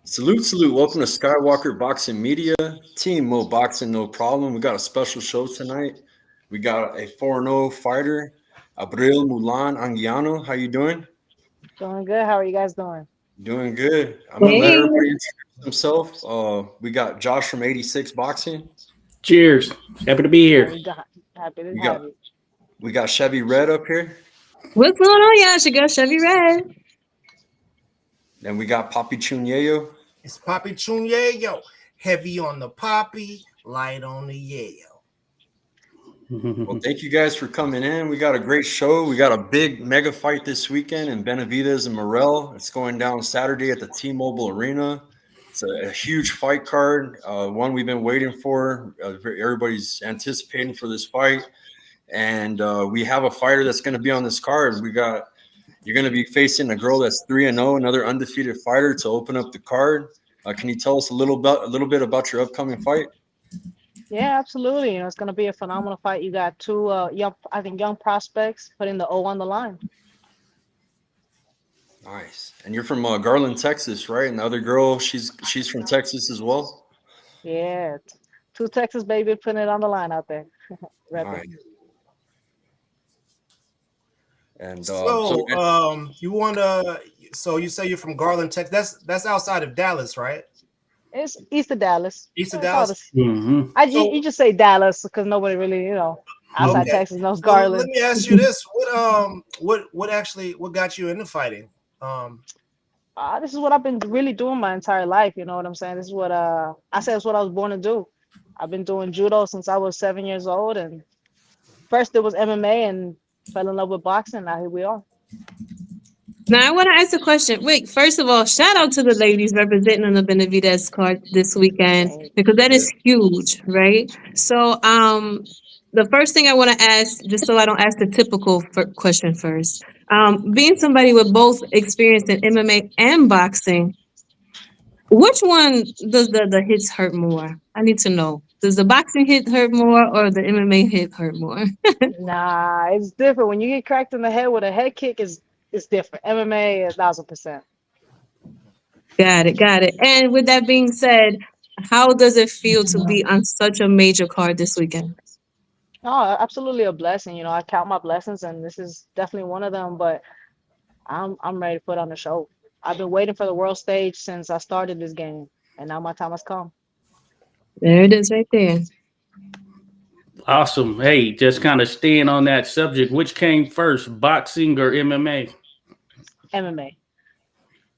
Salute, salute. Welcome to Skywalker Boxing Media. Team Mo Boxing, no problem. We got a special show tonight. We got a 4-0 fighter, Abril Mulan Anguiano. How you doing? Doing good. How are you guys doing? Doing good. I'm going to let everybody introduce themselves. We got Josh from 86 Boxing. Cheers. Happy to be here. Happy to We have got you. we got Chevy Red up here. What's going on, y'all? It's your girl Chevy Red. Then we got Papi Chunyeyo. It's Papi Chunyeyo. Heavy on the Papi, light on the yayo. Well, thank you guys for coming in. We got a great show. We got a big mega fight this weekend in Benavidez-Morrell. It's going down Saturday at the T-Mobile Arena. It's a huge fight card, one we've been waiting for. Everybody's anticipating for this fight. And we have a fighter that's going to be on this card. You're going to be facing a girl that's 3-0, another undefeated fighter to open up the card. Can you tell us a little bit about your upcoming fight? Yeah, absolutely. It's going to be a phenomenal fight. You got two young prospects putting the O on the line. Nice. And you're from Garland, Texas, right? And the other girl, she's from Texas as well. Yeah, two Texas baby putting it on the line out there. Nice. And you want to? So you say you're from Garland, Texas. That's outside of Dallas, right? It's east of Dallas. East of Dallas. Mm-hmm. You just say Dallas because nobody really, outside Texas knows Garland. Let me ask you this: what got you into fighting? This is what I've been really doing my entire life. You know what I'm saying? This is what I said. It's what I was born to do. I've been doing judo since I was 7 years old, and first it was MMA, and fell in love with boxing. Now here we are. Now I want to ask a question. Wait, first of all, shout out to the ladies representing on the Benavidez card this weekend because that is huge, right? So, the first thing I want to ask, just so I don't ask the typical question first, being somebody with both experience in MMA and boxing, which one does the hits hurt more? I need to know. Does the boxing hit hurt more or the MMA hit hurt more? Nah, it's different. When you get cracked in the head with a head kick, it's different. MMA is 1000%. Got it. And with that being said, how does it feel to be on such a major card this weekend? Oh, absolutely a blessing. I count my blessings, and this is definitely one of them. But I'm ready to put on the show. I've been waiting for the world stage since I started this game, and now my time has come. There it is right there. Awesome. Hey, just kind of staying on that subject. Which came first, boxing or MMA? MMA.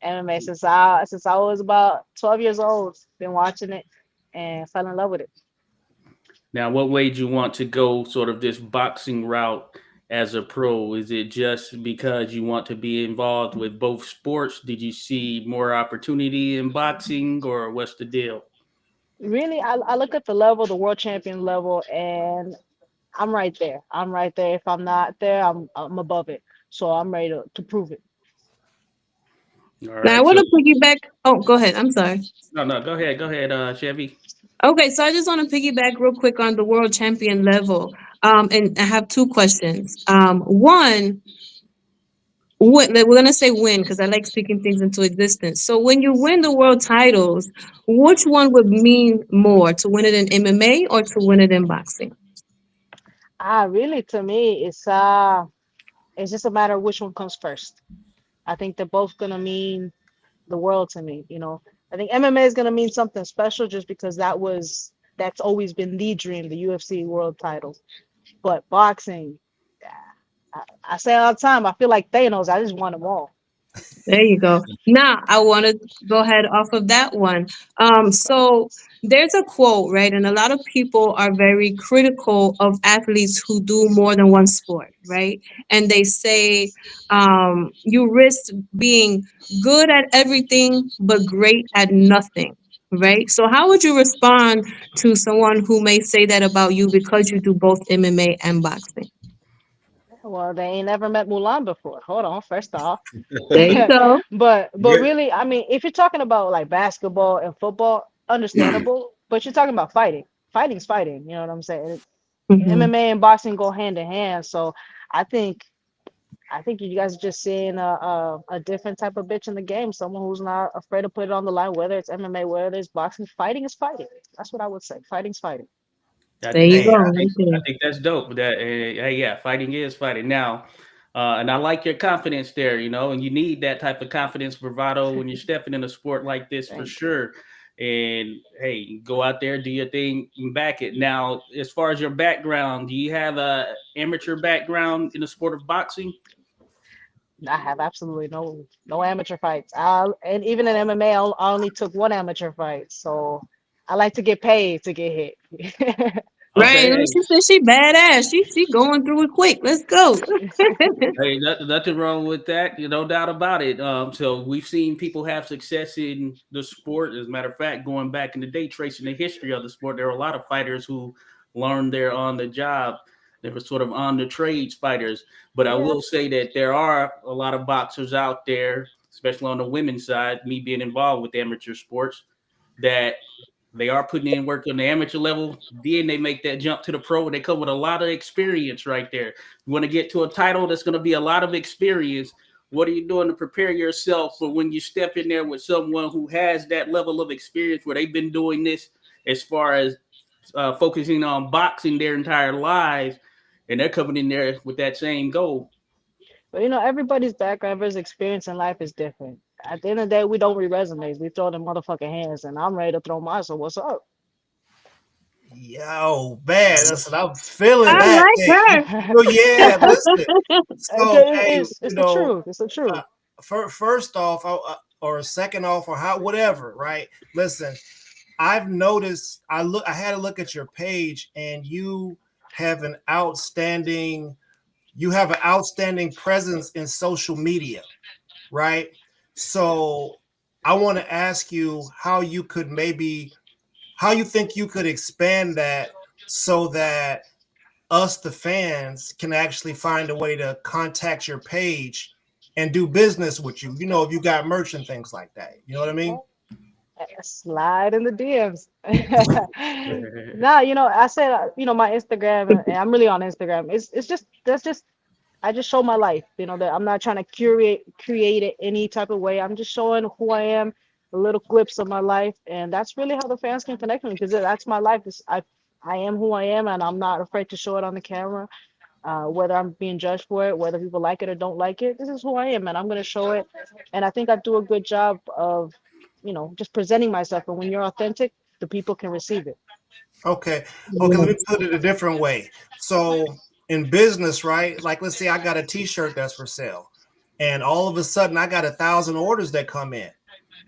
MMA since I was about 12 years old. Been watching it and fell in love with it. Now, what made you want to go sort of this boxing route as a pro? Is it just because you want to be involved with both sports? Did you see more opportunity in boxing, or what's the deal? Really, I look at the level, the world champion level, and I'm right there. I'm right there. If I'm not there, I'm above it. So I'm ready to prove it. All Now I right. want So, to piggyback. Oh, go ahead. I'm sorry. no, go ahead, Chevy. Okay, so I just want to piggyback real quick on the world champion level. And I have two questions. One, we're gonna say win because I like speaking things into existence. So when you win the world titles, which one would mean more, to win it in MMA or to win it in boxing? Really, to me, it's just a matter of which one comes first. I think they're both gonna mean the world to me. I think MMA is gonna mean something special just because that's always been the dream, the UFC world title. But boxing, I say all the time, I feel like Thanos. I just want them all. There you go. Now I want to go ahead off of that one. So there's a quote, right? And a lot of people are very critical of athletes who do more than one sport, right? And they say you risk being good at everything but great at nothing, right? So how would you respond to someone who may say that about you because you do both MMA and boxing? Well, they ain't never met Mulan before. Hold on, first off. There you go. But Yeah. really, I mean, if you're talking about like basketball and football, understandable. But you're talking about fighting. Fighting's fighting. You know what I'm saying? Hmm. MMA and boxing go hand in hand. So I think I think you guys are just seeing a different type of bitch in the game. Someone who's not afraid to put it on the line, whether it's MMA, whether it's boxing. Fighting is fighting. That's what I would say. Fighting's fighting. There you go, Damn. right I there. think that's dope. That hey, yeah, fighting is fighting now, and I like your confidence there. And you need that type of confidence, bravado when you're stepping in a sport like this for Thank sure. And hey, go out there, do your thing, and back it. Now, as far as your background, do you have a amateur background in the sport of boxing? I have absolutely no amateur fights. And even in MMA, I only took one amateur fight. So I like to get paid to get hit. Right. Okay, And hey, she said she badass. She going through it quick. Let's go. hey, nothing wrong with that. No doubt about it. So we've seen people have success in the sport. As a matter of fact, going back in the day, tracing the history of the sport, there were a lot of fighters who learned there on the job. They were sort of on the trades fighters. But I Yeah. will say that there are a lot of boxers out there, especially on the women's side, me being involved with amateur sports, that they are putting in work on the amateur level. Then they make that jump to the pro. They come with a lot of experience right there. You want to get to a title that's going to be a lot of experience. What are you doing to prepare yourself for when you step in there with someone who has that level of experience where they've been doing this as far as focusing on boxing their entire lives, and they're coming in there with that same goal? But everybody's background, everybody's experience in life is different. At the end of the day, we don't read resumes. We throw them motherfucking hands, and I'm ready to throw mine. So what's up? Yo, man, listen, I'm feeling I that. like Hey, her. yeah, listen. So, Okay, hey, it's the truth. It's the uh, truth. first off, or second off, or how, whatever, right? Listen, I've noticed. I had to look at your page, and have an outstanding, you have an outstanding presence in social media, right? So, I want to ask you how you think you could expand that so that us, the fans, can actually find a way to contact your page and do business with you. If you got merch and things like that. You know what I mean? Slide in the DMs. Nah, I said, my Instagram, and I'm really on Instagram. It's just that's just I just show my life. That I'm not trying to create it any type of way. I'm just showing who I am, a little clips of my life, and that's really how the fans can connect with me because that's my life. I am who I am, and I'm not afraid to show it on the camera. Whether I'm being judged for it, whether people like it or don't like it, this is who I am, and I'm gonna show it. And I think I do a good job of, just presenting myself. And when you're authentic, the people can receive it. Okay. Okay, let me put it a different way. So in business, right? Like let's say I got a t-shirt that's for sale, and all of a sudden I got 1,000 orders that come in.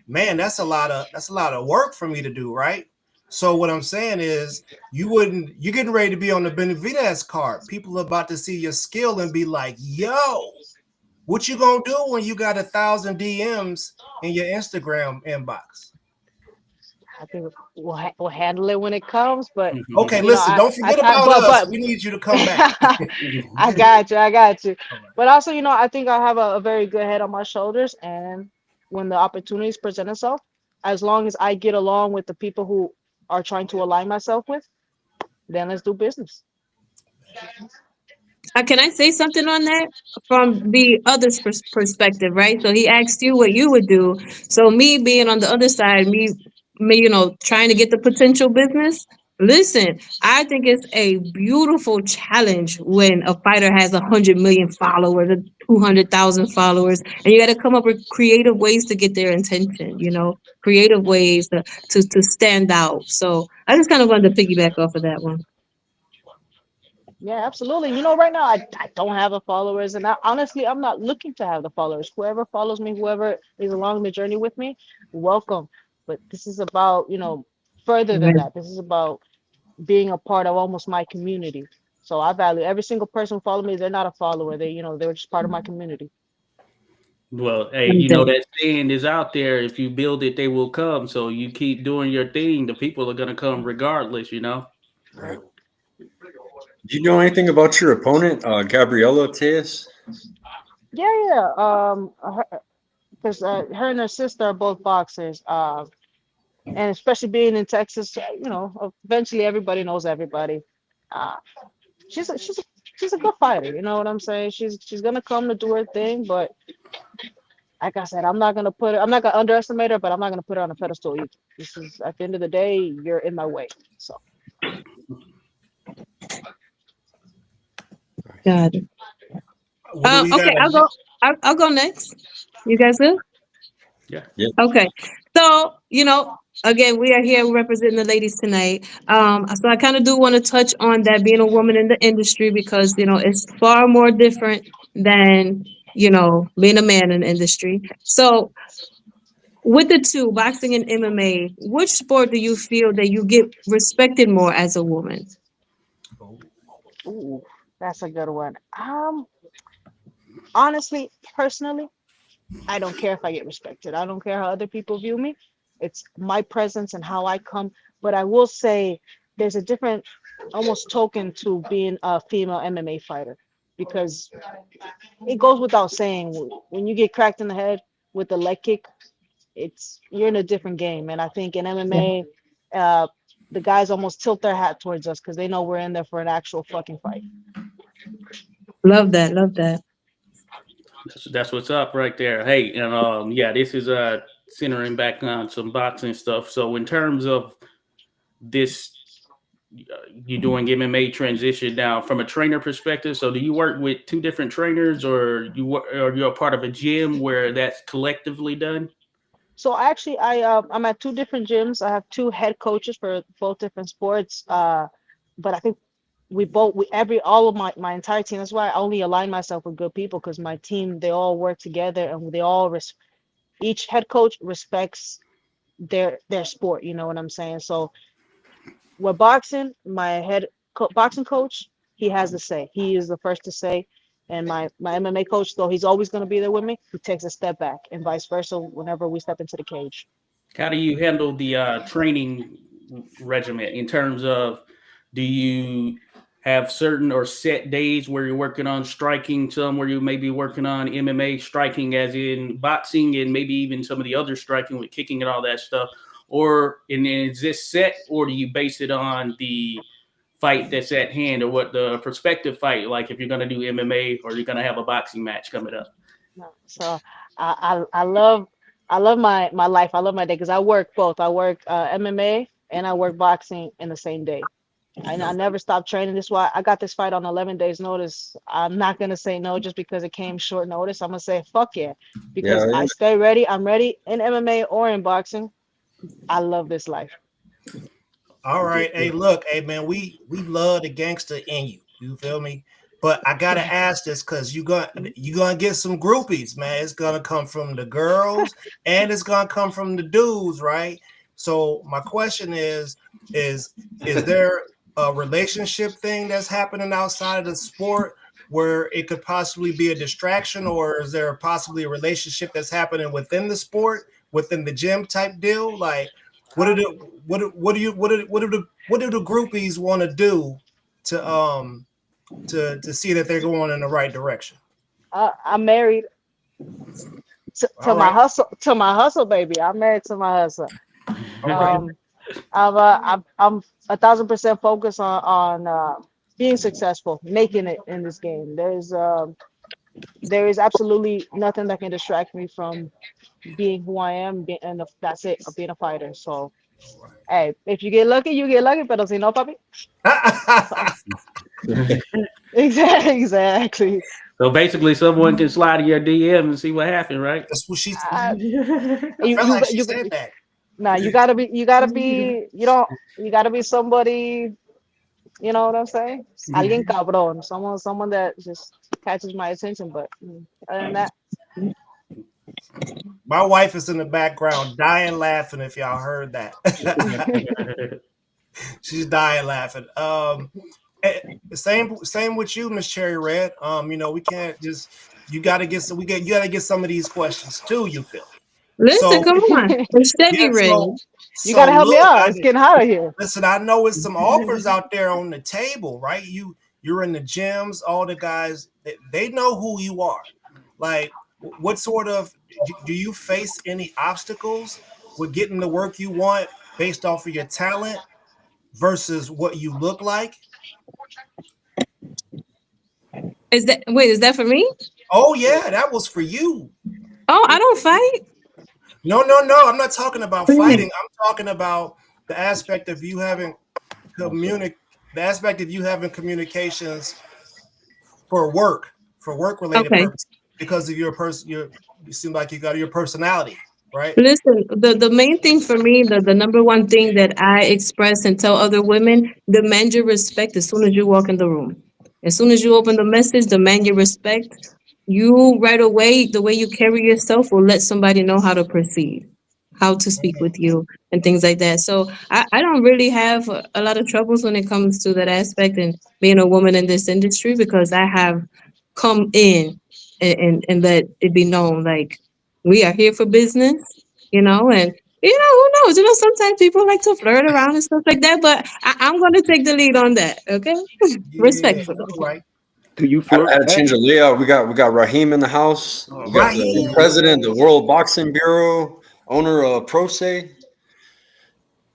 Man, that's a lot of work for me to do, right? So what I'm saying is you're getting ready to be on the Benavidez card. People are about to see your skill and be like, yo, what you gonna do when you got 1,000 DMs in your Instagram inbox? I think we'll handle it when it comes, but Okay, you know, listen, don't forget I about us. but We need you to come back. I got you. All right. But also, you know, I think I have a very good head on my shoulders, and when the opportunities present itself, as long as I get along with the people who are trying to align myself with, then let's do business. Can I say something on that from the other's perspective, right? So he asked you what you would do. So me being on the other side, me, trying to get the potential business. Listen, I think it's a beautiful challenge when a fighter has 100 million followers, or 200,000 followers, and you got to come up with creative ways to get their attention. Creative ways to stand out. So I just kind of wanted to piggyback off of that one. Yeah, absolutely. You know, right now I don't have the followers, and honestly, I'm not looking to have the followers. Whoever follows me, whoever is along the journey with me, welcome. But this is about, you know, further than that. This is about being a part of almost my community. So I value every single person who follow me. They're not a follower. They, you know, they're just part of my community. Well, hey, I'm dead. that saying is out there. If you build it, they will come. So you keep doing your thing. The people are gonna come regardless. Right. Do you know anything about your opponent, Gabriela Telez? Yeah. Because her and her sister are both boxers. And especially being in Texas, you know, eventually everybody knows everybody. Uh, she's a good fighter. You know what I'm saying? She's gonna come to do her thing, but like I said, I'm not gonna underestimate her, but I'm not gonna put her on a pedestal either. This is at the end of the day, you're in my way. So Got it. What do we got? Okay, I'll go next. You guys good? Yeah. Yeah. Okay. So, again, we are here representing the ladies tonight. So I kind of do want to touch on that being a woman in the industry because, it's far more different than, being a man in the industry. So with the two, boxing and MMA, which sport do you feel that you get respected more as a woman? ooh, that's a good one. Honestly, personally, I don't care if I get respected. I don't care how other people view me. It's my presence and how I come. But I will say there's a different almost token to being a female MMA fighter because it goes without saying when you get cracked in the head with the leg kick, it's you're in a different game. And I think in Yeah. MMA, the guys almost tilt their hat towards us because they know we're in there for an actual fucking fight. Love that. Love that. That's what's up right there. Hey, and yeah, this is centering back on some boxing stuff. So in terms of this, you doing MMA transition now from a trainer perspective. So do you work with two different trainers, or you're a part of a gym where that's collectively done? So actually, I'm at two different gyms. I have two head coaches for both different sports. But I think we every all of my entire team. That's why I only align myself with good people because my team they all work together and they all each head coach respects their sport. You know what I'm saying? So with boxing, my boxing coach he has the say. He is the first to say. And my MMA coach, though he's always going to be there with me, he takes a step back, and vice versa whenever we step into the cage. How do you handle the training regimen in terms of, do you have certain or set days where you're working on striking, some where you may be working on MMA striking as in boxing, and maybe even some of the other striking with kicking and all that stuff? And is this set, or do you base it on the fight that's at hand, or what the prospective fight, like if you're going to do MMA or you're going to have a boxing match coming up? No, so I love my life. I love my day because I work both. I work MMA and I work boxing in the same day. I never stop training. This is why I got this fight on 11 days notice. I'm not gonna say no just because it came short notice. I'm gonna say fuck yeah because Yeah. I stay ready. I'm ready in MMA or in boxing. I love this life. All right. Hey, look, hey man, we love the gangster in you. You feel me? But I gotta ask this because you're gonna get some groupies, man. It's gonna come from the girls and it's gonna come from the dudes, right? So my question is there a relationship thing that's happening outside of the sport where it could possibly be a distraction, or is there possibly a relationship that's happening within the sport, within the gym type deal? Like, what do the groupies want to do to see that they're going in the right direction? I'm married to my hustle, baby. I'm married to my hustle. Um, I'm 1,000% focused on being successful, making it in this game. There is absolutely nothing that can distract me from being who I am, and that's it, of being a fighter. So, hey, if you get lucky, you get lucky, pero si no, papi. Exactly. So basically, someone can slide in your DM and see what happened, right? That's what she said. I, I felt like she you said that. nah, you gotta be, you gotta be somebody, you know what I'm saying? Alguien cabrón, someone that just catches my attention. But other than that, My wife is in the background dying laughing if y'all heard that. She's dying laughing. Same with you, Miss Cherry Red. We can't just, you gotta get some of these questions too, you feel. Listen, So come on. It's Chevy yeah, Red. you gotta help me look, out. It's getting hot out here. listen, I know it's some offers out there on the table, right? You're in the gyms, all the guys, they know who you are. Like, what sort of, do you face any obstacles with getting the work you want based off of your talent versus what you look like? Is that for me? Oh yeah, that was for you. Oh, I don't fight. No, I'm not talking about fighting. I'm talking about the aspect of you having communications for work related Okay. purposes because of you seem like you got your personality, right? Listen, the main thing for me, the number one thing that I express and tell other women, demand your respect as soon as you walk in the room. As soon as you open the message, demand your respect. You right away, the way you carry yourself will let somebody know how to proceed, how to speak with you, and things like that. So I don't really have a lot of troubles when it comes to that aspect and being a woman in this industry because I have come in and let it be known like we are here for business, and who knows? Sometimes people like to flirt around and stuff like that, but I'm going to take the lead on that, okay? Yeah, Respectfully. right. Do you I flirt had to back? change the layout. We got Raheem in the house. We got the Raheem. president of the World Boxing Bureau, owner of Pro Se.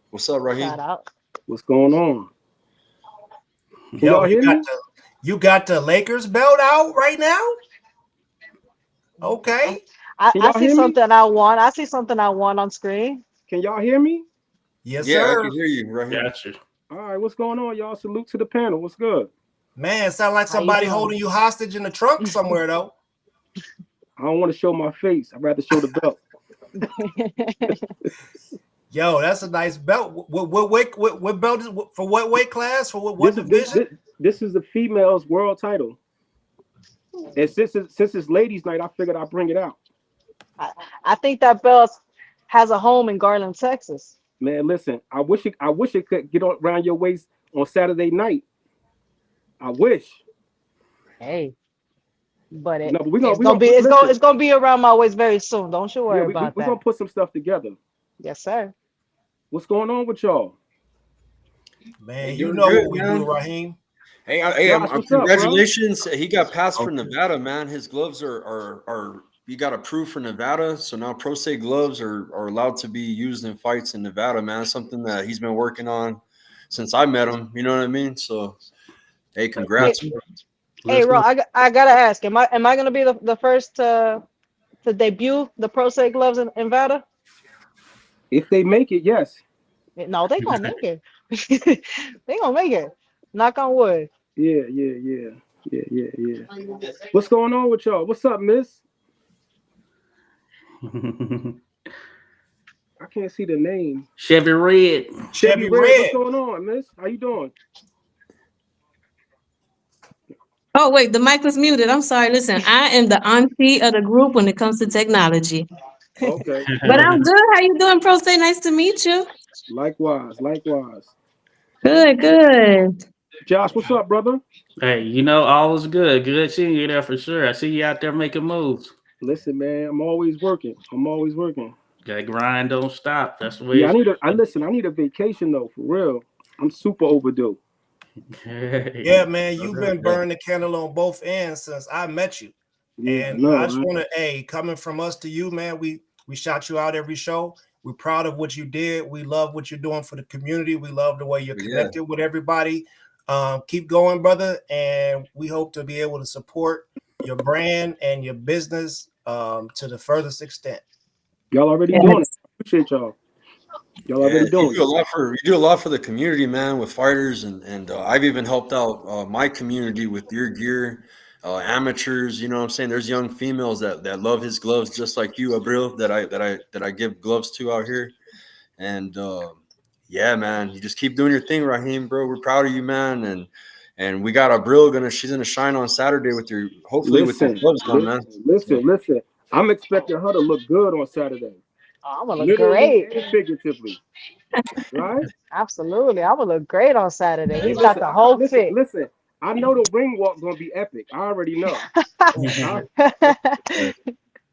What's up, Raheem? Shout out. What's going on? Can Yo, y'all hear me? you got the Lakers belt out right now? Okay. Can I y'all see hear me? something I want. I see something I want on screen. Can y'all hear me? Yes, Yeah, I sir. can hear you, Raheem. Gotcha. All right, what's going on, y'all? Salute to the panel. What's good? Man, it sounds like How you somebody doing? holding you hostage in the trunk somewhere, though. I don't want to show my face. I'd rather show the belt. Yo, that's a nice belt. What belt is for what weight class? For what division? This is the females world title. And since it's ladies' night, I figured I'd bring it out. I think that belt has a home in Garland, Texas. Man, listen, I wish it could get around your waist on Saturday night. I wish. Hey, but No, but it's gonna be around my waist very soon. Don't you worry about we're that. gonna put some stuff together. Yes, sir. What's going on with y'all? Man, Hey, you doing know good, what we man. do, Raheem. Hey, Josh, what's up, congratulations! He got passed for Nevada, man. His gloves are you got approved for Nevada, so now Pro Se gloves are allowed to be used in fights in Nevada, man. Something that he's been working on since I met him. You know what I mean? So, hey, congrats. Hey, Ro, I gotta ask, am I gonna be the first to debut the Pro Se gloves in Nevada? If they make it, yes. No, they gonna make it. They gonna make it. Knock on wood. Yeah. What's going on with y'all? What's up, miss? I can't see the name. Chevy Red. Chevy Red. Red. What's going on, miss? How you doing? Oh, wait, the mic was muted. I'm sorry. Listen, I am the auntie of the group when it comes to technology. Okay. But I'm good. How you doing, Pro Say? Nice to meet you. Likewise. Good, good. Josh, what's up, brother? Hey, you know, all is good. Good seeing you there for sure. I see you out there making moves. Listen, man, I'm always working. That grind don't stop. That's the way Yeah, it's I need a vacation though, for real. I'm super overdue. Yeah, man, you've been burning the candle on both ends since I met you. Yeah, And I just want to, coming from us to you, man, we shout you out every show. We're proud of what you did. We love what you're doing for the community. We love the way you're connected with everybody. Keep going, brother. And we hope to be able to support your brand and your business to the furthest extent. Y'all already doing it. Appreciate y'all. Y'all already doing you do a lot for the community, man, with fighters, and I've even helped out my community with your gear, amateurs. You know what I'm saying? There's young females that love his gloves just like you, Abril, that I give gloves to out here, and yeah, man, you just keep doing your thing, Raheem, bro. We're proud of you, man, and we got Abril she's gonna shine on Saturday with your with your gloves on, man. Listen. I'm expecting her to look good on Saturday. I'm gonna look Literally great. and figuratively. Right? Absolutely. I'm gonna look great on Saturday. He's got the whole fit. Listen. I know the ring walk gonna be epic. I already know.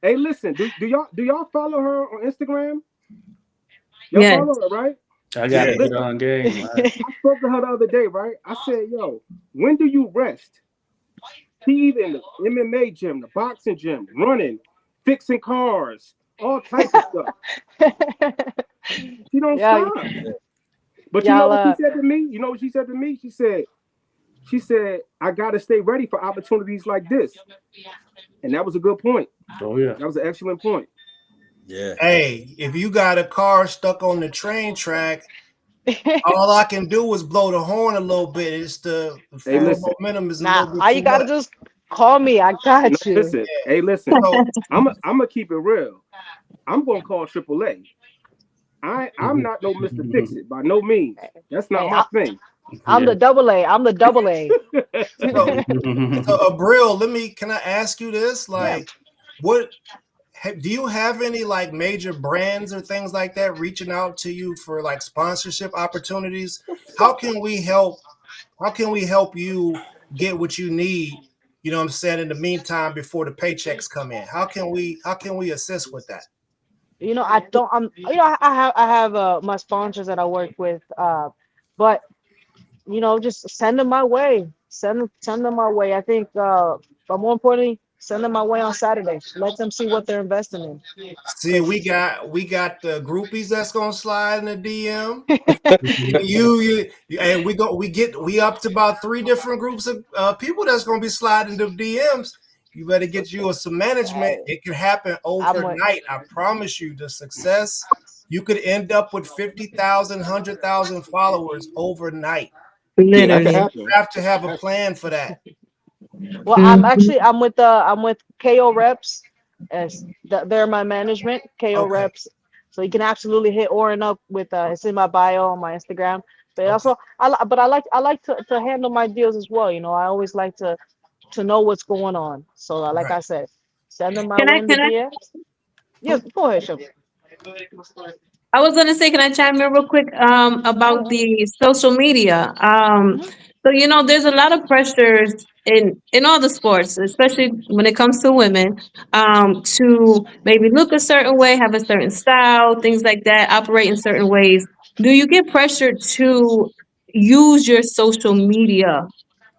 Hey, listen, do y'all follow her on Instagram? Y'all follow her, right? I got to get on game. I spoke to her the other day, right? I said, yo, when do you rest? She either in the MMA gym, the boxing gym, running, fixing cars, all types of stuff. She don't stop. But you know what she said to me? You know what she said to me? She said, I gotta stay ready for opportunities like this. And that was a good point. Oh yeah. That was an excellent point. Yeah. Hey, if you got a car stuck on the train track, all I can do is blow the horn a little bit. It's the momentum is a little bit all you gotta do is call me. I got you. Listen, hey, listen. So, I'm gonna keep it real. I'm gonna call AAA. I'm not no Mr. Fix It by no means. That's not my thing. I'm the double A. I'm the double A. So Abril, can I ask you this? Like, what do you have any like major brands or things like that reaching out to you for like sponsorship opportunities? How can we help you get what you need? You know what I'm saying? In the meantime, before the paychecks come in, how can we assist with that? You know, I don't. I have my sponsors that I work with, but you know, just send them my way. Send them my way. I think, but more importantly, send them my way on Saturday. Let them see what they're investing in. See, we got the groupies that's gonna slide in the DM. you and we up to about 3 different groups of people that's gonna be sliding the DMs. You better get you some management. It can happen overnight. I promise you, the success. You could end up with 50,000, 100,000 followers overnight. Literally. You have to have a plan for that. Well, I'm with KO Reps, as they're my management, KO Reps. So you can absolutely hit Oren up with it's in my bio on my Instagram. But also I like to handle my deals as well. You know, I always like to know what's going on. So like I said, send them my way in the DMs. Yes, go ahead, Shelby. I was gonna say, can I chime in real quick about the social media? So you know, there's a lot of pressures in all the sports, especially when it comes to women, to maybe look a certain way, have a certain style, things like that, operate in certain ways. Do you get pressured to use your social media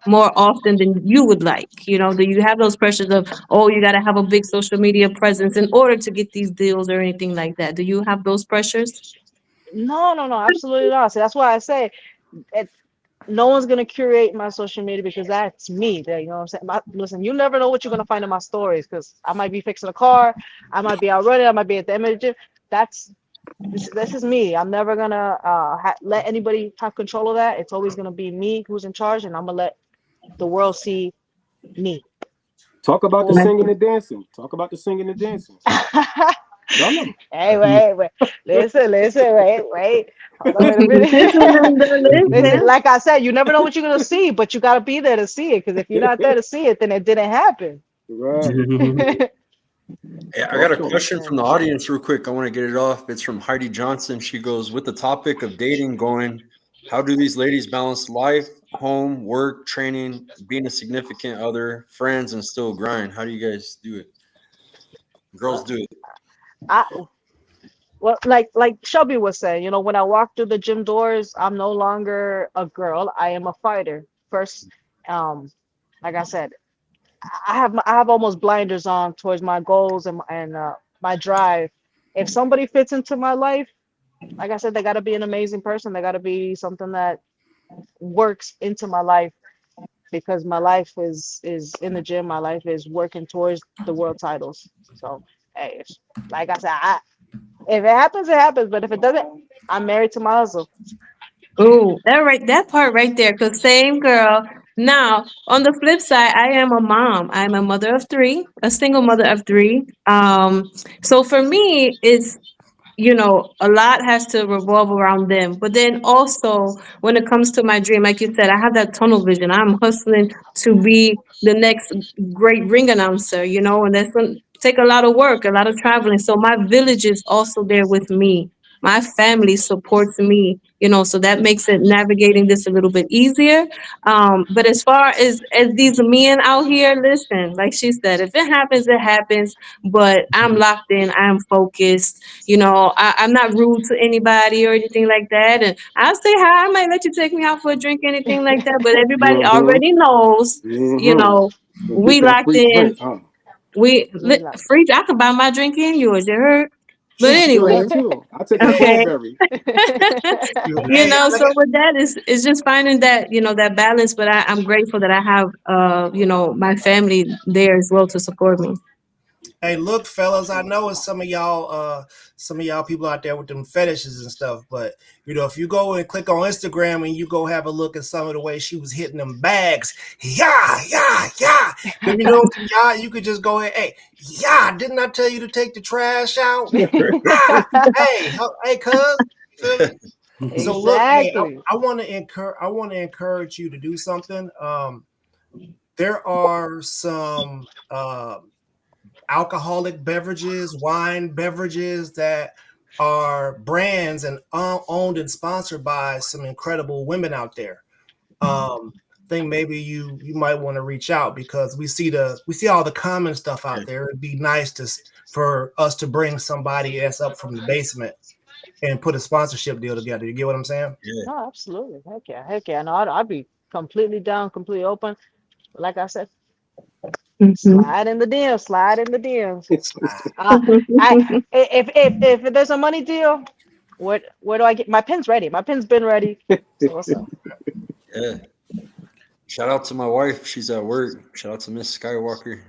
more often than you would like? You know, do you have those pressures of, oh, you got to have a big social media presence in order to get these deals or anything like that? Do you have those pressures? No, absolutely not. So that's why I say no one's gonna curate my social media because that's me. You know what I'm saying? Listen, you never know what you're gonna find in my stories because I might be fixing a car, I might be out running, I might be at the gym. This is me. I'm never gonna let anybody have control of that. It's always gonna be me who's in charge, and I'm gonna let the world see me. Talk about the singing and dancing. Tell them. Hey, wait. Listen, wait. Hold on, wait a minute. Listen, Listen. like I said, you never know what you're gonna see, but you gotta be there to see it. Because if you're not there to see it, then it didn't happen. Right. Hey, I got a Talk to 'em. question from the audience real quick. I want to get it off. It's from Heidi Johnson. She goes, with the topic of dating going, how do these ladies balance life, home, work, training, being a significant other, friends, and still grind? How do you guys do it? Girls do it. I Well, like Shelby was saying, when I walk through the gym doors, I'm no longer a girl. I am a fighter. First, um, like I said, I have almost blinders on towards my goals and my drive. If somebody fits into my life, like I said, they got to be an amazing person. They got to be something that works into my life because my life is in the gym. My life is working towards the world titles. So, hey, like I said, if it happens, it happens. But if it doesn't, I'm married to my hustle. Oh, that part right there, cause same girl. Now, on the flip side, I am a mom. I'm a mother of three, a single mother of three. So for me, it's a lot has to revolve around them. But then also, when it comes to my dream, like you said, I have that tunnel vision. I'm hustling to be the next great ring announcer, and that's going to take a lot of work, a lot of traveling. So my village is also there with me. My family supports me, so that makes it navigating this a little bit easier. But as far as these men out here, listen, like she said, if it happens, it happens. But I'm locked in, I'm focused. I'm not rude to anybody or anything like that. And I'll say hi. I might let you take me out for a drink, anything like that. But everybody Mm-hmm. already knows, you Mm-hmm. know, And get we that locked free in. drink, huh? We like, Free. I could buy my drink and yours. You heard? But Yeah, I'll do anyway, that too. I'll take a okay. cranberry. Hey, So with that is just finding that, that balance. But I'm grateful that I have, my family there as well to support me. hey, look, fellas, I know it's some of y'all people out there with them fetishes and stuff, but if you go and click on Instagram and you go have a look at some of the way she was hitting them bags, yeah. Then yeah, you could just go ahead, hey, yeah, didn't I tell you to take the trash out? Yeah, hey, cuz, feel me? So look, hey, exactly. I want to encourage you to do something. There are some alcoholic beverages, wine beverages that are brands and owned and sponsored by some incredible women out there. I think maybe you might want to reach out because we see all the common stuff out there. It'd be nice for us to bring somebody else up from the basement and put a sponsorship deal together. You get what I'm saying? Yeah. No, absolutely. Heck yeah. No, I'd be completely down, completely open. Like I said, Mhm. slide in the DMs, slide in the DMs. Slide. If there's a money deal, where do I get my pin's ready? My pin's been ready. So what's up? Yeah. Shout out to my wife. She's at work. Shout out to Miss Skywalker.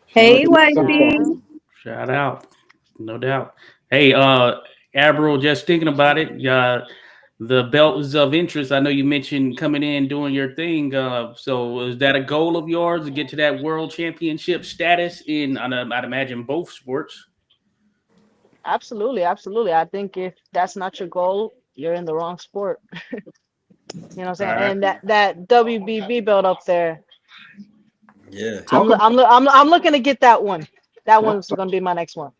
Shout out Hey, to Miss wifey. Skywalker. Shout out, no doubt. Hey, Abril, just thinking about it. The belt was of interest. I know you mentioned coming in doing your thing. So is that a goal of yours to get to that world championship status in? I'd imagine both sports. Absolutely, absolutely. I think if that's not your goal, you're in the wrong sport. You know what I'm All saying? right. And that WBB belt up there, Yeah. Talk about I'm looking to get that one. That talk, one's gonna be my next one.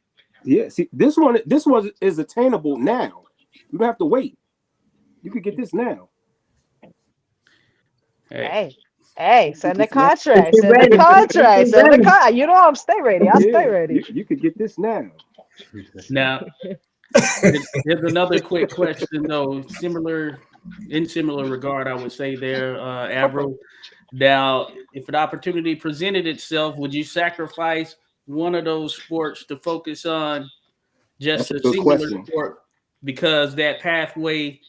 yeah. See, this one is attainable now. You don't have to wait. You could get this now. Hey, Hey, Get send the this now. contract. Get Send the ready. contract. Get Send the ready. con. You know I'm stay ready. I'll stay Yeah, ready. you could get this now. now here's another quick question though, similar regard, I would say there, Avril. Now, if an opportunity presented itself, would you sacrifice one of those sports to focus on That's just a a good singular question. sport because that pathway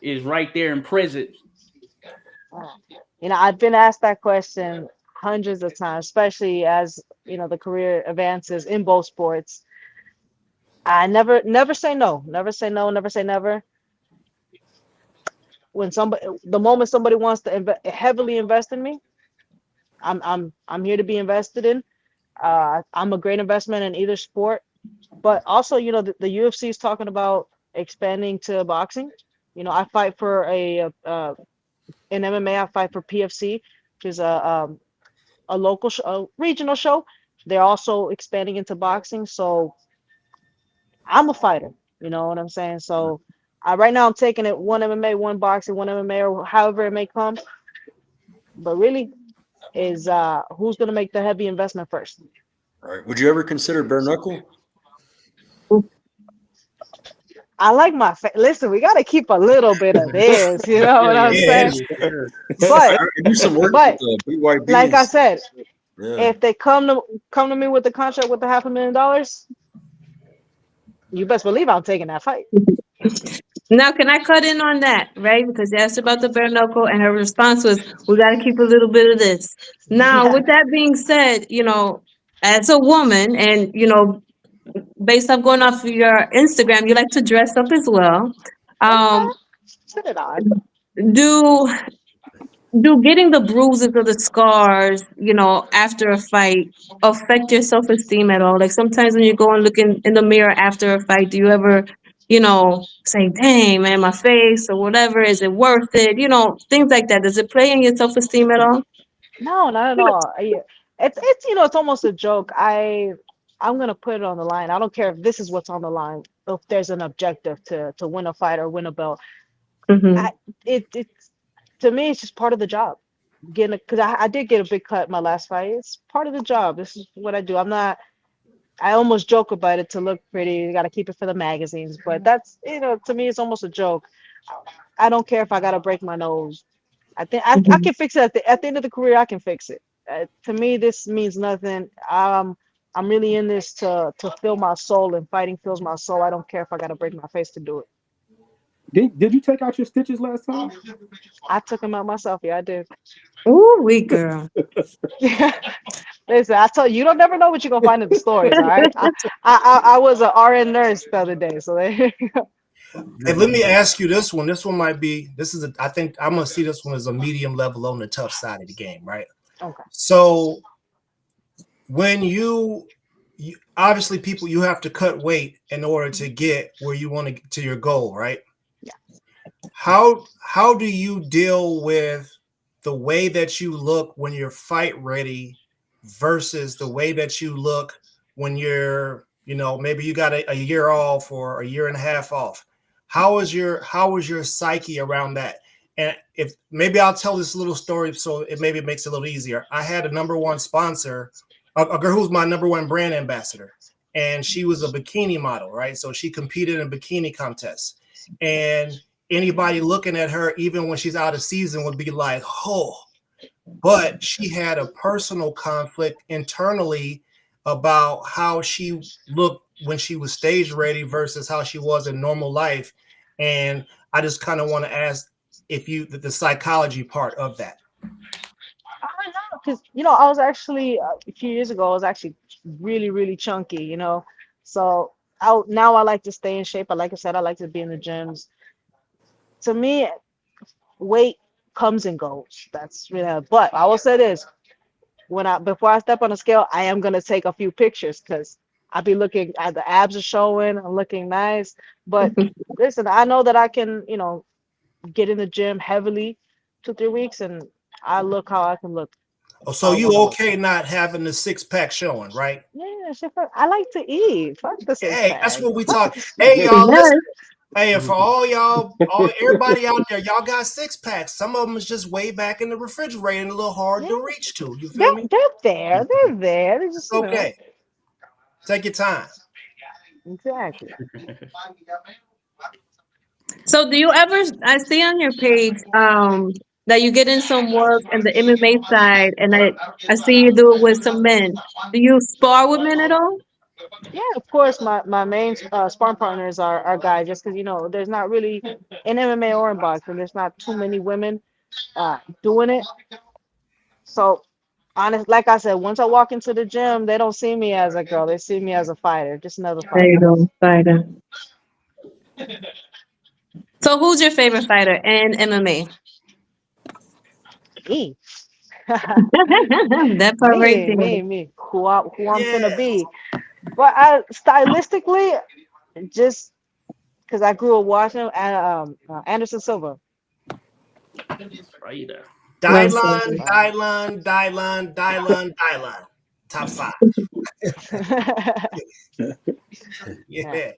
is right there and present? I've been asked that question hundreds of times, especially as the career advances in both sports. I never say no. Never say no. Never say never. The moment somebody wants to heavily invest in me, I'm here to be invested in. I'm a great investment in either sport. But also, the UFC is talking about expanding to boxing. I fight for in MMA. I fight for PFC, which is a local, a regional show. They're also expanding into boxing. So I'm a fighter. You know what I'm saying? So right now I'm taking it one MMA, one boxing, one MMA, or however it may come. But really, is who's gonna make the heavy investment first? Right. Would you ever consider bare knuckle? I like listen, we gotta keep a little bit of this, you know what I'm Yeah, saying? Sure. But I do some work with but the BYB. like I said, Yeah. if they come to me with the contract with the $500,000, you best believe I'm taking that fight. Now, can I cut in on that, right? Because you asked about the bare knuckle, and her response was, "We got to keep a little bit of this." Now, Yeah. with that being said, as a woman, and based off going off of your Instagram, you like to dress up as well. Okay. Um, Sit it on. do do getting the bruises or the scars, after a fight affect your self-esteem at all? Like sometimes when you go and look in the mirror after a fight, do you ever, say, dang man, my face or whatever, is it worth it? Things like that. Does it play in your self-esteem at all? No, not at all. It's it's almost a joke. I'm gonna put it on the line. I don't care if this is what's on the line. If there's an objective to win a fight or win a belt, Mm-hmm. I it's to me it's just part of the job. Because I did get a big cut my last fight. It's part of the job. This is what I do. I'm not. I almost joke about it to look pretty. You got to keep it for the magazines, but that's to me it's almost a joke. I don't care if I gotta break my nose. I think I Mm-hmm. can fix it at the end of the career. I can fix it. To me, this means nothing. I'm really in this to fill my soul, and fighting fills my soul. I don't care if I gotta break my face to do it. Did you take out your stitches last time? I took them out myself. Yeah, I did. Ooh, we girl. Listen, I tell you, you don't never know what you're gonna find in the stories. All right. I was an RN nurse the other day, so there you go. And let me ask you this one. This one might be. I think I'm gonna see this one as a medium level on the tough side of the game, right? Okay. So when you obviously people you have to cut weight in order to get where you want to get to your goal, right? Yeah. How do you deal with the way that you look when you're fight ready versus the way that you look when you're, maybe you got a year off or a year and a half off? How is your psyche around that? And if maybe I'll tell this little story so it maybe makes it a little easier. I had a number one sponsor, a girl who's my number one brand ambassador, and she was a bikini model, right? So she competed in bikini contests, and anybody looking at her, even when she's out of season, would be like, oh. But she had a personal conflict internally about how she looked when she was stage ready versus how she was in normal life. And I just kind of want to ask if the psychology part of that. I don't know, because I was actually a few years ago. I was actually really, really chunky. So now I like to stay in shape. Like I said, I like to be in the gyms. To me, weight comes and goes. That's really. But I will say this: before I step on the scale, I am gonna take a few pictures because I'll be looking at the abs are showing. I'm looking nice. But listen, I know that I can, get in the gym heavily 2-3 weeks, and I look how I can look. Oh, so How I you want to look. okay not having the six pack showing, right? Yeah, I like to eat. Fuck the six Hey, that's pack. what we Fuck talk. the six Hey, pack. y'all, listen. Yes. Hey, and for all y'all, everybody out there, y'all got six packs. Some of them is just way back in the refrigerator and a little hard Yeah, to reach to. You they're feel me? they're there. They're there. They're just Okay, take your time. exactly. So do you ever, I see on your page that you get in some work in the MMA side, and I see you do it with some men. Do you spar with men at all? Yeah, of course. My main sparring partners are guys, just because there's not really in MMA or in boxing. There's not too many women doing it. So honest, like I said, once I walk into the gym, they don't see me as a girl. They see me as a fighter, just another There you fighter. go, fighter. So who's your favorite fighter in MMA? Me, That part right there. me. Who I'm finna Yeah. be. But stylistically, just because I grew up watching Anderson Silva. Right there. Dylan. Top 5. Yeah.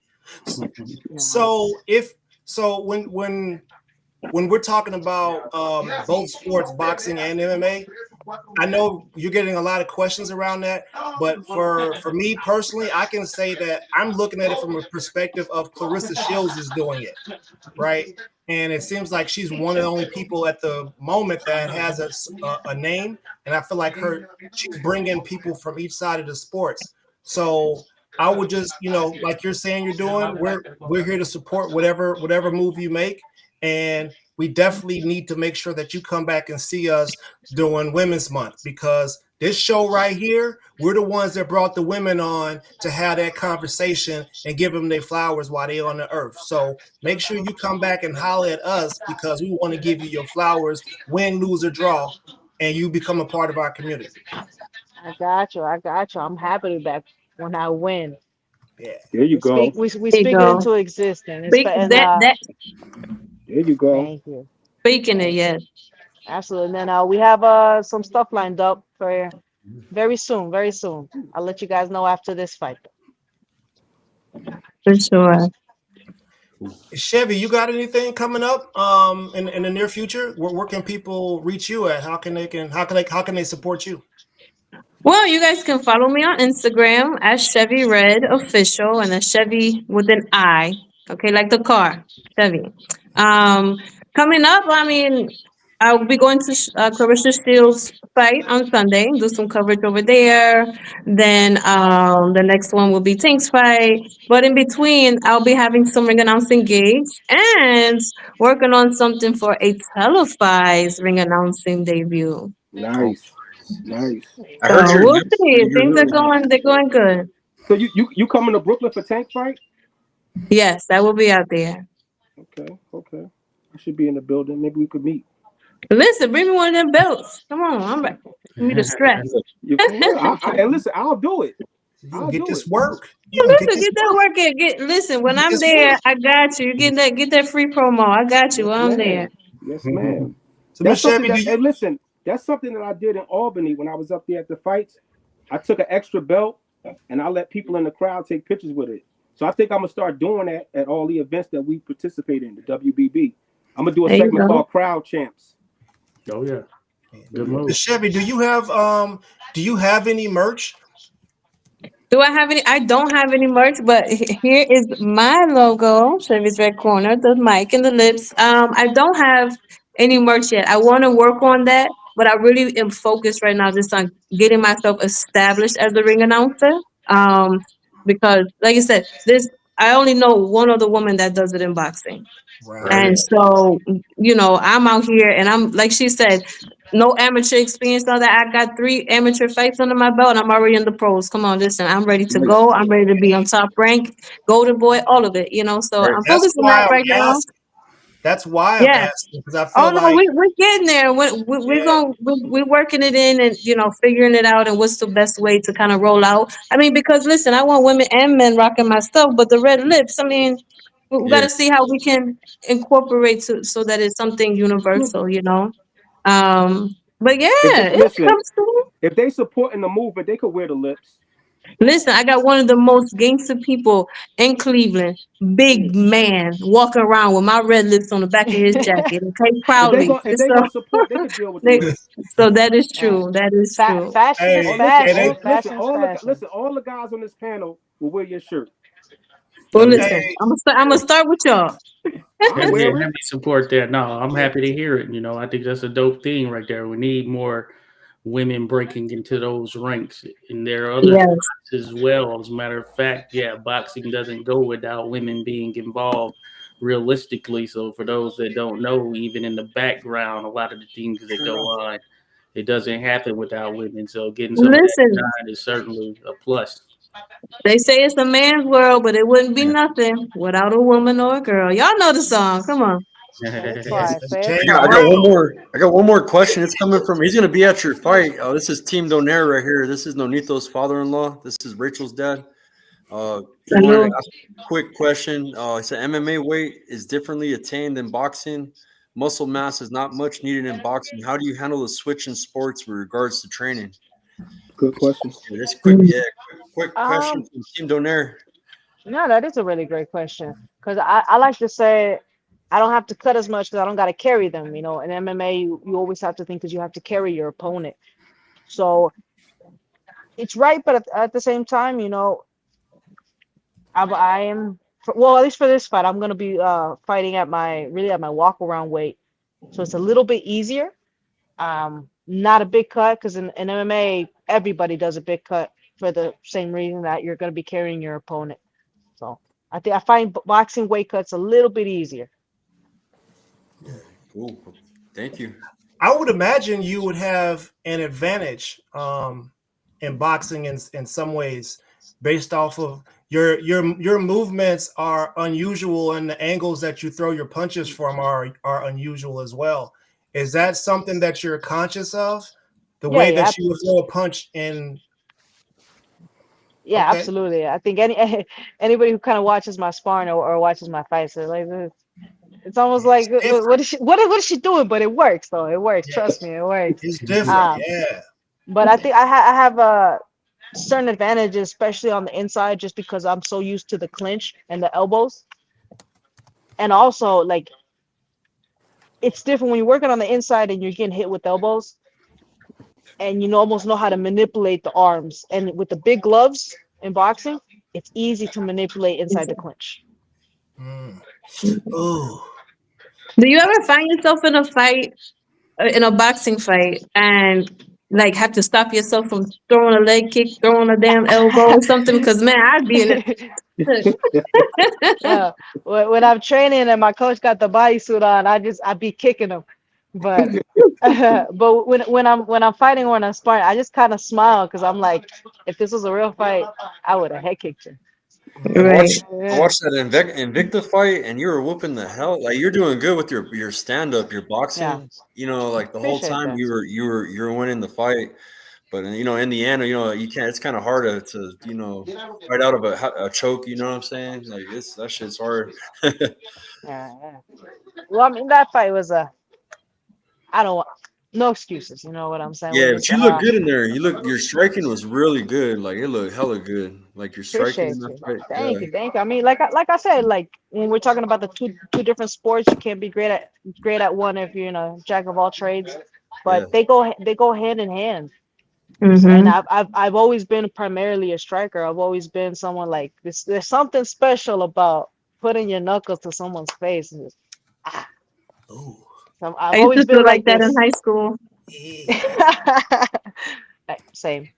So when we're talking about both sports, boxing and MMA, I know you're getting a lot of questions around that, but for me personally, I can say that I'm looking at it from a perspective of Clarissa Shields is doing it, right? And it seems like she's one of the only people at the moment that has a name, and I feel like she's bringing people from each side of the sports. So I would just, like you're saying you're doing, we're here to support whatever move you make, and we definitely need to make sure that you come back and see us doing Women's Month, because this show right here, we're the ones that brought the women on to have that conversation and give them their flowers while they're on the earth. So make sure you come back and holler at us, because we want to give you your flowers, win, lose, or draw, and you become a part of our community. I got you. I'm happy to be back when I win. Yeah. There you go. We There you speak it go. into existence. Speak that There you go. Thank you. speaking it, yes. Absolutely. And then we have some stuff lined up for very soon. Very soon. I'll let you guys know after this fight. For sure. Chevy, you got anything coming up in the near future? Where can people reach you at? How can they support you? Well, you guys can follow me on Instagram at Chevy Red Official, and a Chevy with an I. Okay, like the car, Chevy. Um, Coming up, I mean, I'll be going to Clarissa Steele's fight on Sunday, do some coverage over there. Then the next one will be Tink's fight. But in between, I'll be having some ring announcing gigs and working on something for a televised ring announcing debut. Nice. I heard So your we'll next see. you're Things are really they're going good. So you coming to Brooklyn for Tank fight? Yes, that will be out there. Okay. I should be in the building. Maybe we could meet. Listen, bring me one of them belts. Come on, I'm ready. Give me the stress. You for real? And listen, I'll do it. You gonna get this work. Listen, get that work in. Listen, when I'm there, I got you. You get that free promo. I got you. Yes, I'm ma'am. there. Yes, ma'am. So, That's Miss something Chevy, that, and listen, that's something that I did in Albany when I was up there at the fights. I took an extra belt and I let people in the crowd take pictures with it. So I think I'm gonna start doing that at all the events that we participate in, the WBB. I'm gonna do a There you segment go. called Crowd Champs. Oh yeah, good move. Miss Chevy, do you have any merch? Do I have any? I don't have any merch, but here is my logo, Chevy's Red Corner, the mic and the lips. I don't have any merch yet. I want to work on that, but I really am focused right now just on getting myself established as a ring announcer. Um, because like I said, I only know one other woman that does it in boxing. Right. And so, I'm out here and I'm like she said, no amateur experience, all that. I got 3 amateur fights under my belt and I'm already in the pros. Come on, listen, I'm ready to go. I'm ready to be on top rank, golden boy, all of it, So Right. I'm That's focused on why that I'm right now. asking. That's why I'm Yeah. asking, because I Oh feel no, like we're getting there. We're working it in and figuring it out and what's the best way to kind of roll out. I mean, because listen, I want women and men rocking my stuff, but the red lips, I mean, we got Yeah. to see how we can incorporate so that it's something universal. But yeah, it comes to If they supporting the movement, they could wear the lips. listen. I got one of the most gangster people in Cleveland, big man, walking around with my red lips on the back of his jacket. Okay, proudly. If they gonna support, they could deal with the They, lips. so that is true. That is true. Fashion is Hey, fashion. hey, Fashion is fashion. All the guys on this panel will wear your shirt. Well, hey, listen, I'm gonna start with y'all. I wear it. Heavy support there. No, I'm happy to hear it. I think that's a dope thing right there. We need more women breaking into those ranks, and there are other Yes. sports as well. As a matter of fact, boxing doesn't go without women being involved realistically. So for those that don't know, even in the background, a lot of the things that go on, it doesn't happen without women. So getting some of that Listen, shine is certainly a plus. they say it's a man's world, but it wouldn't be nothing without a woman or a girl. Y'all know the song. Come on. Fair yes, try. it's Fair James I try. got one Brown. more. I got one more question. It's coming from. He's gonna be at your fight. Oh, this is Team Donaire right here. This is Nonito's father-in-law. This is Rachel's dad. He wanted to Salud. ask a quick question. He said MMA weight is differently attained than boxing. Muscle mass is not much needed in boxing. How do you handle the switch in sports with regards to training? Good question. Yeah, this quick, Mm. yeah, quick question Um, from Team Donaire. no, that is a really great question because I like to say I don't have to cut as much because I don't got to carry them. You know, in MMA, you always have to think because you have to carry your opponent. So it's right, but at the same time, you know, I am well, at least for this fight, I'm gonna be fighting at my really at my walk around weight, so it's a little bit easier. Not a big cut because in MMA everybody does a big cut for the same reason that you're gonna be carrying your opponent. So I think I find boxing weight cuts a little bit easier. Cool. Thank you. I would imagine you would have an advantage in boxing in some ways, based off of your movements are unusual, and the angles that you throw your punches from are unusual as well. Is that something that you're conscious of? The Yeah, way yeah, that you would throw a punch in. yeah, Okay. absolutely. I think anybody who kind of watches my sparring or watches my fights, they're like it's almost like It's different. what is she doing? But it works though. It works. Yeah, Trust me, it works. it's different. Um, Yeah. but I think I have a certain advantages, especially on the inside, just because I'm so used to the clinch and the elbows, and also like it's different when you're working on the inside and you're getting hit with elbows, and you almost know how to manipulate the arms. And with the big gloves in boxing, it's easy to manipulate inside the clinch. Mm. Ooh. Do you ever find yourself in a fight, in a boxing fight, and like have to stop yourself from throwing a leg kick, throwing a damn elbow or something? Because man, I'd be in it. Yeah, when I'm training and my coach got the bodysuit on, I be kicking him, but but when I'm fighting or when I'm sparring, I just kind of smile because I'm like, if this was a real fight, I would have head kicked you. I Mm. Right. watched I Yeah, watched that Invicta fight, and you were whooping the hell. Like you're doing good with your stand up, your yeah, boxing. Like the whole appreciate time that. you were winning the fight. But in the end, you can't. It's kind of hard to fight out of a choke. You know what I'm saying? Like that shit's hard. Yeah, yeah. Well, I mean that fight was I don't want no excuses. You know what I'm saying? We Yeah, but just you look good in there. Your striking was really good. Like it looked hella good. Like your striking in appreciate that you. fight. Thank Yeah, you, thank you. I mean, like I said, like when we're talking about the two different sports, you can't be great at one if you're jack of all trades, yeah. but they go hand in hand. So, and Mm-hmm. I've always been primarily a striker. I've always been someone like this. There's something special about putting your knuckles to someone's face and just ah. Ooh. So I I've used always to feel been like like that in this. high school. Yeah. Same.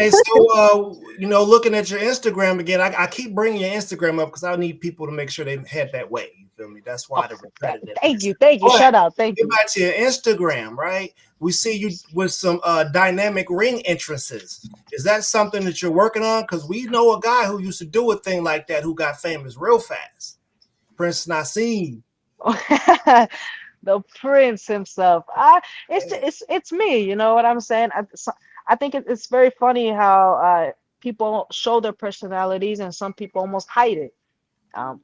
And so, looking at your Instagram again, I keep bringing your Instagram up because I need people to make sure they head that way. You feel me? That's Oh, why the repetitiveness. thank you. But Shout out, thank get you. back to your Instagram, right? We see you with some dynamic ring entrances. Is that something that you're working on? Because we know a guy who used to do a thing like that who got famous real fast. Prince Nassim. The prince himself. It's me. You know what I'm saying? I think it's very funny how people show their personalities and some people almost hide it.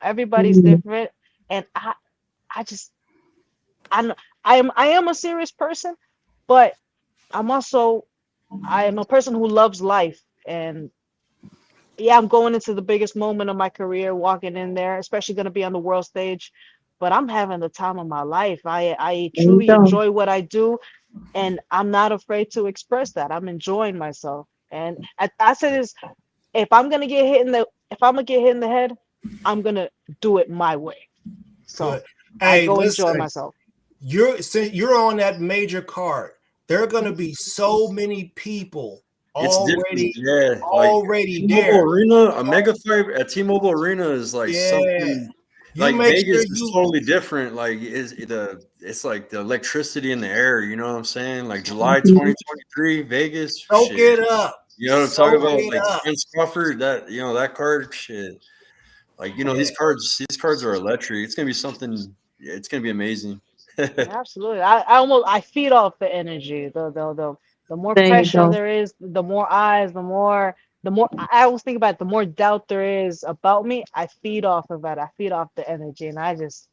Everybody's Mhm. different, and I just I'm I am a serious person, but I'm also I am a person who loves life, and yeah, I'm going into the biggest moment of my career, walking in there, especially going to be on the world stage. But I'm having the time of my life. I There you truly go. enjoy what I do, and I'm not afraid to express that. I'm enjoying myself. And I say this: if I'm gonna get hit in the head, I'm gonna do it my way. So Good. I Hey, go enjoy listen, myself. since you're on that major card, there are going to be so many people It's different. already Yeah, like already T-Mobile there. Arena, a mega fight at T-Mobile Arena is like Yeah. something. You Like make sure Vegas is you totally different. Like it's like the electricity in the air. You know what I'm saying? Like July Mhm. 2023, Vegas. soak Shit. it up. You know what I'm talking Soak about? it Like up. Spence Crawford. That card. Shit. Like Yeah. these cards are electric. It's gonna be something. Yeah, it's gonna be amazing. Absolutely. I feed off the energy. The more There you pressure go. there is, the more eyes, the more the more I always think about it, the more doubt there is about me, I feed off of that. I feed off the energy, and I just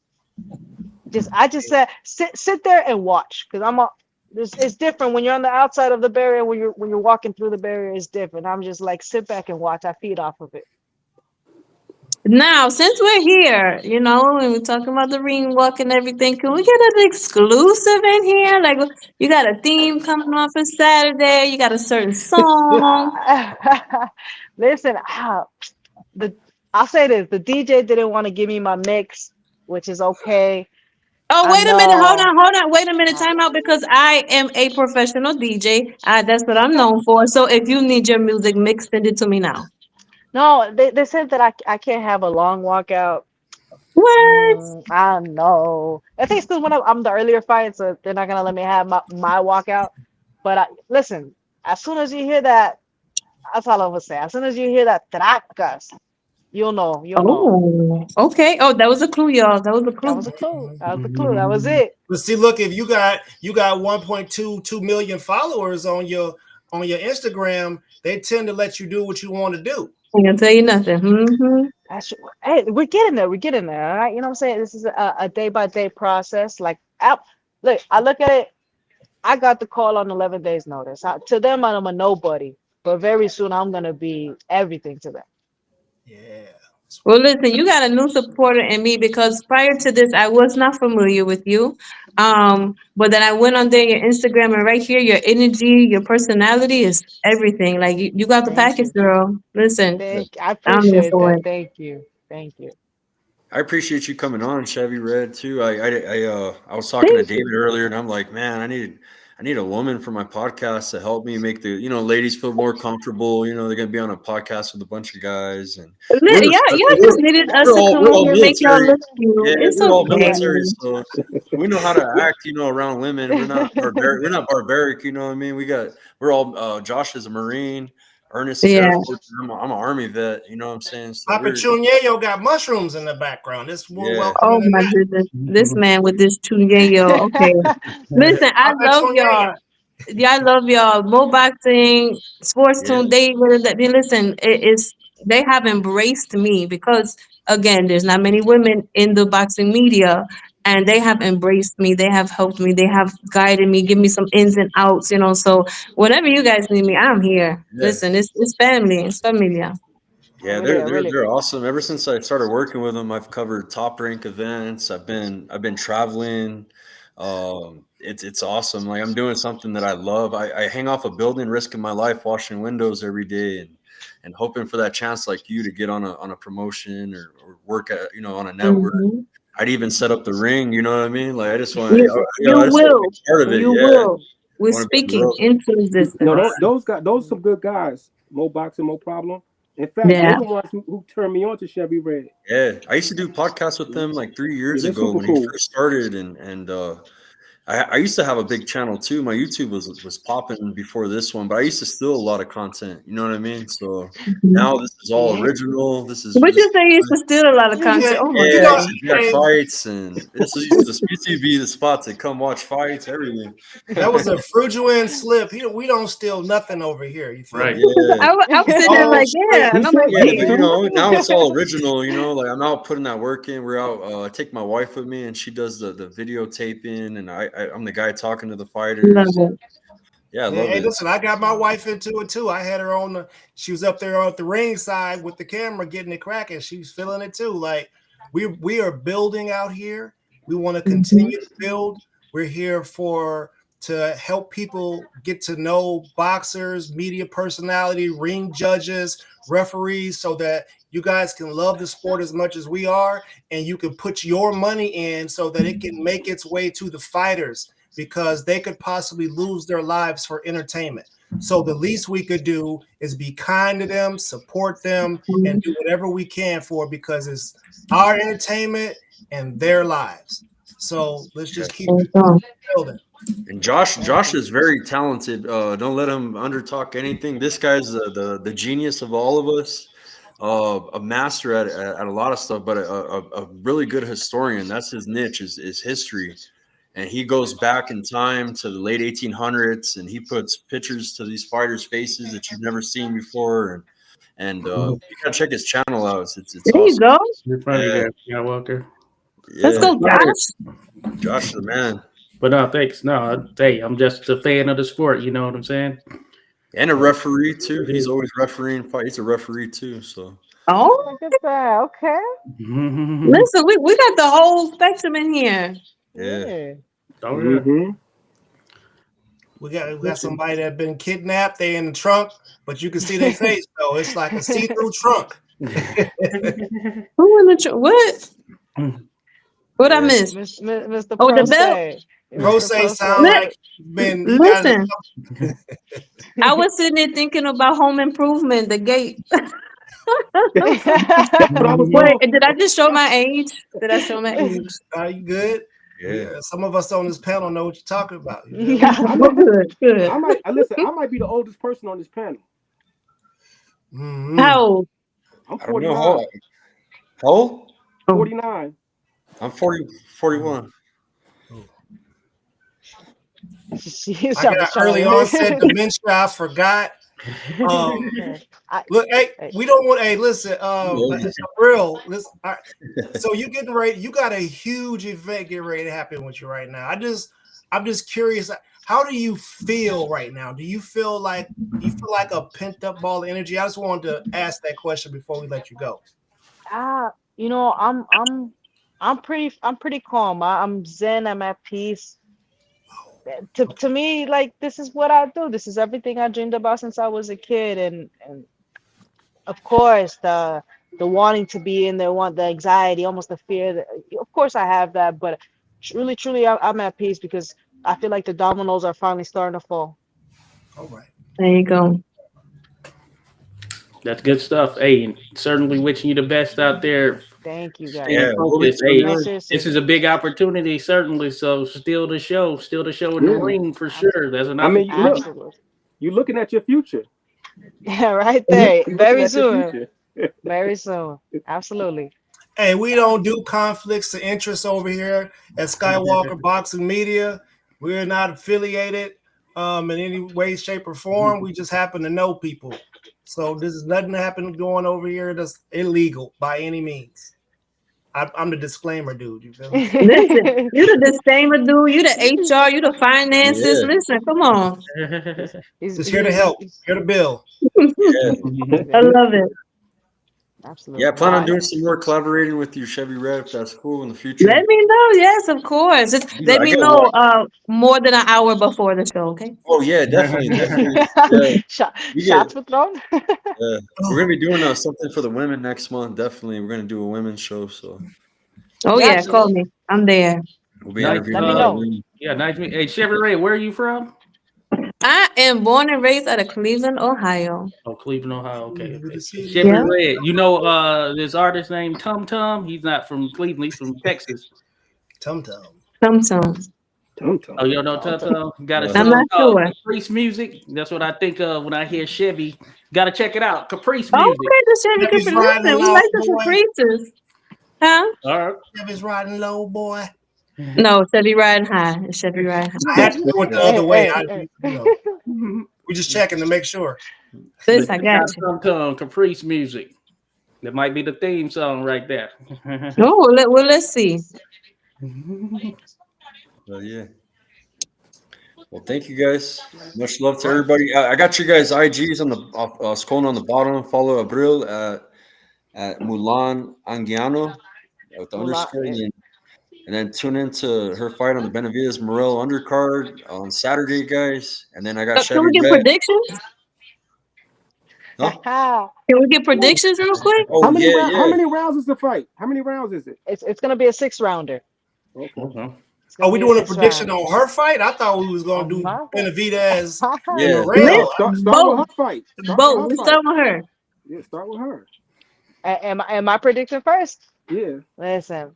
said sit there and watch because it's different when you're on the outside of the barrier. When you're walking through the barrier, it's different. I'm just like sit back and watch. I feed off of it. Now, since we're here, and we're talking about the ring walk and everything, can we get an exclusive in here? Like, you got a theme coming on for Saturday. You got a certain song. Listen, the I'll say this: the DJ didn't want to give me my mix, which is okay. Oh, I wait a minute. Hold know. on. Hold on. Wait a minute. Time out because I am a professional DJ. That's what I'm Okay. known for. So if you need your music mixed, send it to me now. No, they said that I can't have a long walkout. What? I know. I think it's because when I'm the earlier fight, so they're not gonna let me have my walkout. But listen, as soon as you hear that, that's all I'm gonna say. As soon as you hear that tracas, you'll know. You'll know. Oh, okay. Oh, that was a clue, y'all. That was a That clue. was a clue. That was the clue. That was it. But see, look, if you got 1.22 million followers on your Instagram, they tend to let you do what you want to do. I ain't gonna tell you nothing. Hey, we're getting there. We're getting there. All right. You know what I'm saying? This is a day by day process. Like, look, I look at it. I got the call on 11 days notice. To them, I'm a nobody, but very soon I'm gonna be everything to them. Yeah. Well, listen, you got a new supporter in me because prior to this, I was not familiar with you. But then I went on there, your Instagram, and right here, your energy, your personality is everything. Like you got the Thank package, you. girl. Listen, I I'm here appreciate for that. it. Thank you. Thank you. I appreciate you coming on, Chevy Red too. I was talking to Thank you. David earlier, and I'm like, man, I need a woman for my podcast to help me make the ladies feel more comfortable. They're gonna be on a podcast with a bunch of guys, and Y'all just needed us to come we're over all here and make y'all military. look cute. Yeah, It's we're all okay. military, so we know how to act. Around women. We're not barbaric. We're not barbaric. You know what I mean? We're all. Josh is a Marine. Ernest is Air Yeah. Force. I'm an Army vet. You know what I'm saying? So Papa we're Chunyeyo got mushrooms in the background. It's more yeah. welcoming Oh than my that. goodness. This man with this chunyeyo. Okay. Listen, I Papa love Chunyeyo. y'all. Yeah, I love y'all. Mo Boxing, Sports Yeah. Tune, listen, they have embraced me because again, there's not many women in the boxing media, and they have embraced me. They have helped me. They have guided me, give me some ins and outs. So whenever you guys need me, I'm here. Yeah. Listen, it's family. It's familia. Yeah, Really, I really they're awesome. Ever since I started working with them, I've covered top rank events. I've been traveling. It's awesome. Like I'm doing something that I love. I hang off a building, risking my life, washing windows every day, and hoping for that chance like you to get on a promotion or work at on a network. Mhm. I'd even set up the ring. You know what I mean? Like I just want You, you I just want to will. be part of it. You Yeah, will. We're I want to be on the speaking road. into No, existence. those some good guys. Mo boxing, no problem. In fact, they Yeah. the ones who turned me on to Chevy Red. Yeah, I used to do podcasts with them like 3 years Yeah, they're ago super when he cool. first started, and I used to have a big channel too. My YouTube was popping before this one, but I used to steal a lot of content. You know what I mean? So Mhm. now this is all yeah. original. Would you say you used to steal a lot of Yeah, content? Oh my you Yeah, I know, used goodness. to jack hey, fights, and used to be the spot to come watch fights, everything. that was a Frujuan slip. We don't steal nothing over here. You feel Right. me? Yeah, I was sitting there All like, straight. yeah, He and I'm said, like, yeah, he wait, but said, now it's all original. Like I'm out putting that work in. We're out. I take my wife with me, and she does the videotaping, and I'm the guy talking to the love fighters. it. Yeah, I Yeah, love hey, it. listen, I got my wife into it too. I had her on she was up there on the ring side with the camera getting it cracking. She's feeling it too. Like we are building out here. We want to Mhm. continue to build. We're here to help people get to know boxers, media personality, ring judges, referees, so that you guys can love the sport as much as we are, and you can put your money in so that it can make its way to the fighters because they could possibly lose their lives for entertainment. So the least we could do is be kind to them, support them, and do whatever we can for because it's our entertainment and their lives. So let's Yeah. just keep There you go. building. And Josh Definitely. is very talented. Don't let him undertalk anything. This guy's the genius of all of us. A master at a lot of stuff, but a really good historian. That's his niche is history, and he goes back in time to the late 1800s, and he puts pictures to these fighters' faces that you've never seen before, And you gotta check his channel out. It's There you awesome. go. You're funny Yeah. there, Scott Walker. Let's Yeah, go, Josh. Josh the man. But no, thanks. No, hey, I'm just a fan of the sport. You know what I'm saying? And a referee too. He's always refereeing fight. He's a referee too. So Oh, Look at that. Okay. listen, we got the whole spectrum in here. yeah. Oh, yeah. Mm-hmm. We got somebody that been kidnapped. They in the trunk, but you can see their face though. It's like a see-through trunk. Who in the what? What I Yeah. missed? Mr. Oh, the Pro belt. say. Rose Mr. Pro sound Li- like he got Listen, I was sitting there thinking about Home Improvement, the gate. That's what I was Wait, doing. did I just show my age? Did I show my age? Are you good? Yeah. Some of us on this panel know what you're talking about. You know? Yeah. Oh, good, good. I might be the oldest person on this panel. Mhm. How old? I'm I don't know 49. how old? 49. I'm 41. She's I got early onset dementia. I forgot. Look, hey, we don't want. Hey, listen, real. Listen, so you getting ready? You got a huge event getting ready to happen with you right now. I'm just curious. How do you feel right now? Do you feel like a pent up ball of energy? I just wanted to ask that question before we let you go. You know, I'm pretty calm. I'm zen. I'm at peace. To me, like, this is what I do. This is everything I dreamed about since I was a kid, and of course the wanting to be in there, want the anxiety, almost the fear. That, of course, I have that, but truly, I'm at peace because I feel like the dominoes are finally starting to fall. All right. There you go. That's good stuff. Hey, certainly wishing you the best out there. Thank you, guys. Yeah, Focus. we'll be Hey, No, doing- seriously. this is a big opportunity, certainly. So still the show in the Yeah. ring for sure. That's an I mean, opportunity. look, Absolutely. you're looking at your future. Yeah, right there. You're looking Very at your soon. future. Very soon. Absolutely. Hey, we don't do conflicts of interest over here at Skywalker Boxing Media. We're not affiliated in any way, shape, or form. We just happen to know people. So this is nothing happening going over here that's illegal by any means. I'm the disclaimer dude. You feel me? Listen, you the disclaimer dude, you the HR, you the finances. Yeah. Listen, come on. Just here to help, here to build. I love it. Absolutely. Yeah, I plan on doing some more collaborating with you, Chevy Red, if that's cool in the future. Let me know. Yes, of course. Just Dude, let I me get know more than an hour before the show, okay? Oh yeah, definitely. Yeah. Shots were thrown. We're gonna be doing something for the women next month. Definitely, we're gonna do a women's show. So Oh Yeah, yeah, call me. I'm there. we'll be Nice. interviewing. Let me a lot of know. women. Yeah, nice to meet. Hey, Chevy Ray, where are you from? I am born and raised out of Cleveland, Ohio. Oh, Cleveland, Ohio. Okay. Good to see you. Chevy Yeah. Red. You know this artist named Tum Tum? He's not from Cleveland, he's from Texas. Tum Tum. Sometimes. Tum-tum. Oh, you don't know Tum Tum? Got a I'm song not called sure. Caprice Music. That's what I think of when I hear Chevy. Gotta check it out. Caprice Oh, Music. okay, the Chevy Chevy's Caprice. riding Listen, we low, like the boy. Caprices. Huh? All right. Chevy's riding low, boy. No, Chevy riding high. It's Chevy riding I high. had to do it the other way. Hey. We just checking to make sure. Listen, I got you. Tum Tum, Caprice Music. That might be the theme song right there. Oh, let's see. Well, yeah. Well, thank you guys. Much love to everybody. I got you guys IGs on the scrolling on the bottom. Follow Abril at Mulan Anguiano with the Mulan, underscore, yeah. and then tune into her fight on the Benavidez-Morrell undercard on Saturday, guys. And then I got Can Chevy we get Red. predictions? Huh? Can we get predictions real quick? Oh How many yeah, How yeah. many rounds is the fight? How many rounds is it? It's gonna be a 6-rounder. Okay. Okay. Are we doing a prediction on her fight? I thought we was gonna do Benavidez Yeah. and Morrell. Start with her fight. Both. Let's start with her. Yeah, start with her. Am I predicting first? Yeah. Listen,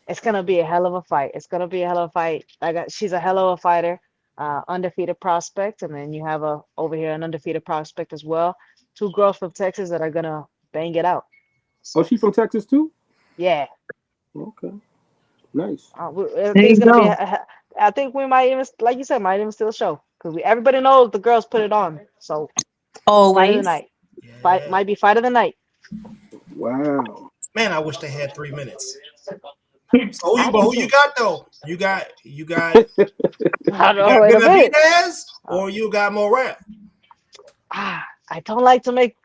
it's gonna be a hell of a fight. It's gonna be a hell of a fight. She's a hell of a fighter, undefeated prospect, and then you have over here an undefeated prospect as well. 2 girls from Texas that are gonna bang it out. Oh, she's from Texas too? Yeah, Okay. Nice. I There think it's you gonna be. go. I think we might even, like you said, might even still show because everybody knows the girls put it on. So fight of the Always. night. Fight might be fight of the night. Wow. Man, I wish they had 3 minutes. So I who do you too. got though? You got I don't know. Wait a minute. Benavidez or you got Morrell? I don't like to make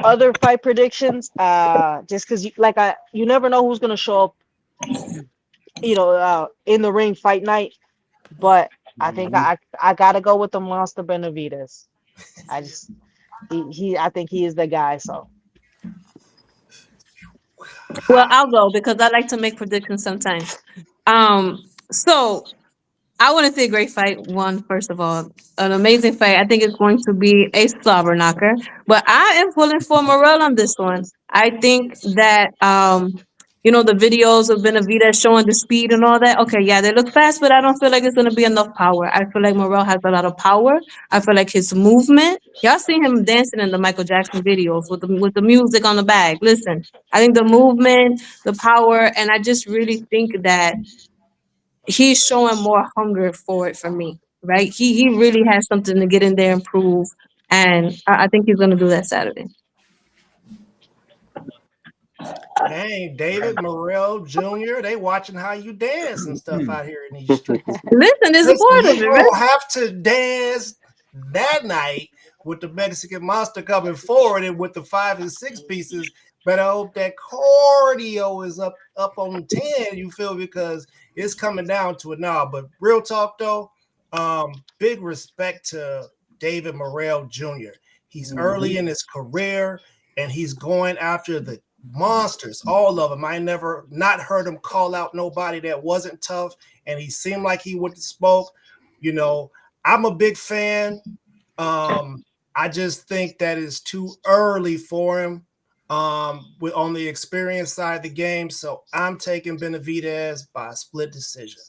other fight predictions. Just because you never know who's gonna show up. In the ring fight night. But I think I gotta go with the monster Benavidez. I just I think he is the guy. So Well, I'll go because I like to make predictions sometimes. So I want to see a great fight. One, first of all, an amazing fight. I think it's going to be a slobber knocker. But I am pulling for Morel on this one. I think that the videos of Benavidez showing the speed and all that. Okay, yeah, they look fast, but I don't feel like it's gonna be enough power. I feel like Morel has a lot of power. I feel like his movement. Y'all seen him dancing in the Michael Jackson videos with the music on the bag. Listen, I think the movement, the power, and I just really think that he's showing more hunger for it for me, right? He really has something to get in there and prove, and I think he's gonna do that Saturday. Dang, David Morrell Jr., they watching how you dance and stuff out here in these streets. Listen, it's Listen, part you of it, right? don't have to dance that night with the Mexican monster coming forward and with the 5 and 6 pieces. But I hope that cardio is up on 10, you feel, because it's coming down to it now. But real talk though, big respect to David Morrell Jr. He's early in his career and he's going after the monsters, all of them. I never not heard him call out nobody that wasn't tough, and he seemed like he would have spoke. I'm a big fan. I just think that it's too early for him on the experience side of the game. So I'm taking Benavidez by a split decision.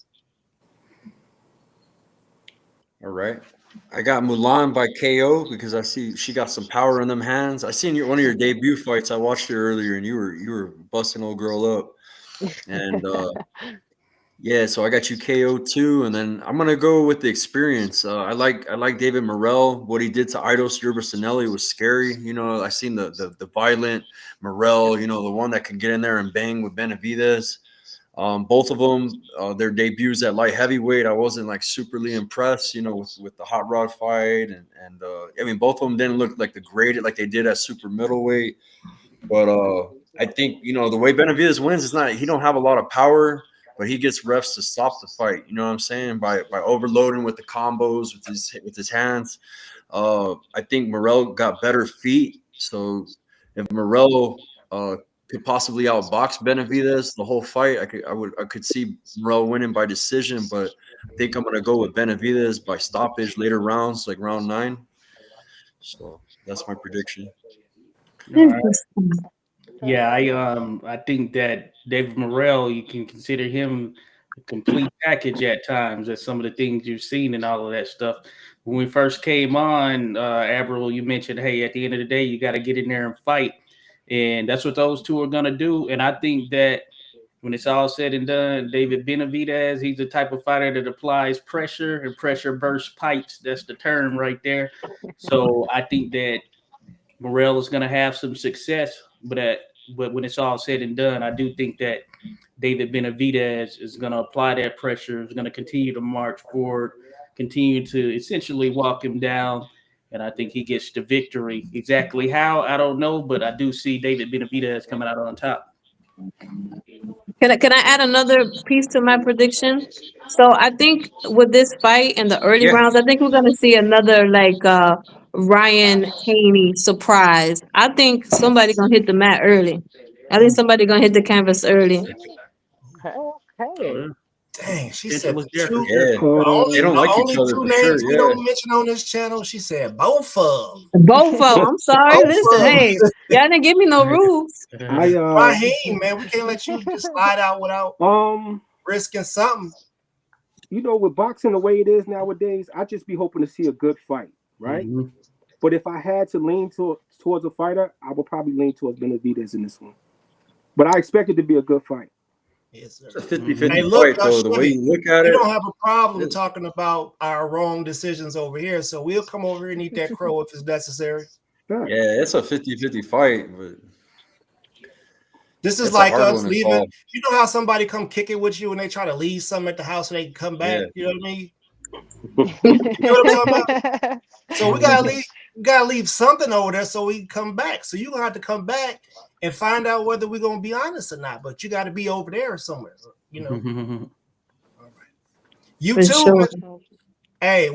All right. I got Mulan by KO because I see she got some power in them hands. I seen one of your debut fights. I watched it earlier, and you were busting old girl up. And yeah, so I got you KO too, and then I'm gonna go with the experience. I like David Morrell. What he did to Idos Yerbasinelli was scary. I seen the violent Morrell. The one that could get in there and bang with Benavidez. Both of them, their debuts at light heavyweight, I wasn't like superly impressed, with the hot rod fight, and I mean, both of them didn't look like the graded like they did at super middleweight. But I think the way Benavidez wins is not he don't have a lot of power, but he gets refs to stop the fight. You know what I'm saying? By overloading with the combos with his hands. I think Morrell got better feet, so if Morrell could possibly outbox Benavidez the whole fight, I could see Morrell winning by decision, but I think I'm gonna go with Benavidez by stoppage later rounds, like round 9. So that's my prediction. All right. Yeah, I think that David Morrell, you can consider him a complete package at times. That's some of the things you've seen and all of that stuff. When we first came on, Abril, you mentioned, hey, at the end of the day, you got to get in there and fight. And that's what those two are going to do. And I think that when it's all said and done, David Benavidez, he's the type of fighter that applies pressure, and pressure bursts pipes. That's the term right there. So I think that Morrell is going to have some success, but when it's all said and done, I do think that David Benavidez is going to apply that pressure, is going to continue to march forward, continue to essentially walk him down, and I think he gets the victory. Exactly how, I don't know, but I do see David Benavidez coming out on top. Can I add another piece to my prediction? So I think with this fight in the early Yeah. rounds, I think we're gonna see another Ryan Haney surprise. I think somebody gonna hit the mat early. I think somebody gonna hit the canvas early. Okay. Dang, she Potential said was the there for two. Yeah, The they don't like each only other two for sure. names we Yeah, don't mention on this channel. She said both of Both of them. I'm sorry. both Listen, of hey, y'all didn't give me no rules. I Raheem, man, we can't let you just slide out without risking something. with boxing the way it is nowadays, I just be hoping to see a good fight, right? Mhm. But if I had to lean towards a fighter, I would probably lean towards Benavidez in this one. But I expect it to be a good fight. Yes, sir. it's a 50-50 Hey, look, fight though. The way Shimmy, you look at we it, don't have a problem talking about our wrong decisions over here, so we'll come over here and eat that crow if it's necessary. Fact. Yeah, it's a 50-50 fight, but This is it's a like hard us one to leaving. call. You know how somebody come kick it with you and they try to leave something at the house so they can come back? Yeah. You know what I mean? You know what I'm talking about? So we gotta leave something over there so we can come back. So you're gonna have to come back and find out whether we're gonna be honest or not. But you gotta be over there somewhere, you know. All right. You For too, sure. man. Hey,